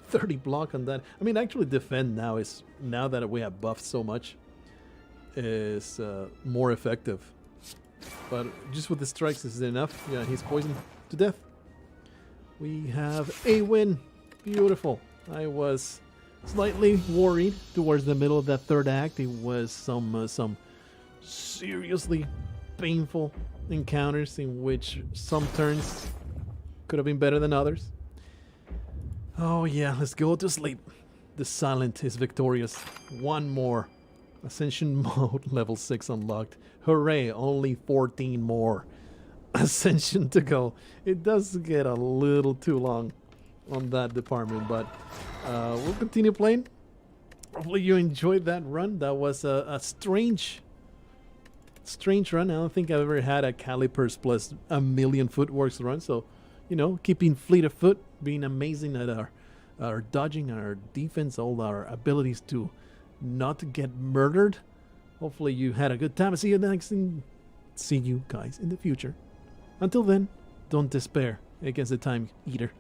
30 block on that. I mean, actually defend now is, now that we have buffed so much, is more effective. But just with the strikes, is it enough? Yeah, he's poisoned to death. We have a win. Beautiful. I was slightly worried towards the middle of that third act. It was some seriously painful encounters in which some turns could have been better than others. Oh yeah, let's go to sleep. The Silent is victorious. One more. Ascension mode, level 6 unlocked. Hooray, only 14 more Ascension to go. It does get a little too long on that department, but we'll continue playing. Hopefully you enjoyed that run. That was a strange run. I don't think I've ever had a calipers plus a million footworks run, so you know, keeping fleet of foot, being amazing at our our dodging, our defense, all our abilities to not get murdered. Hopefully you had a good time. See you next and see you guys in the future. Until then, don't despair against the Time Eater.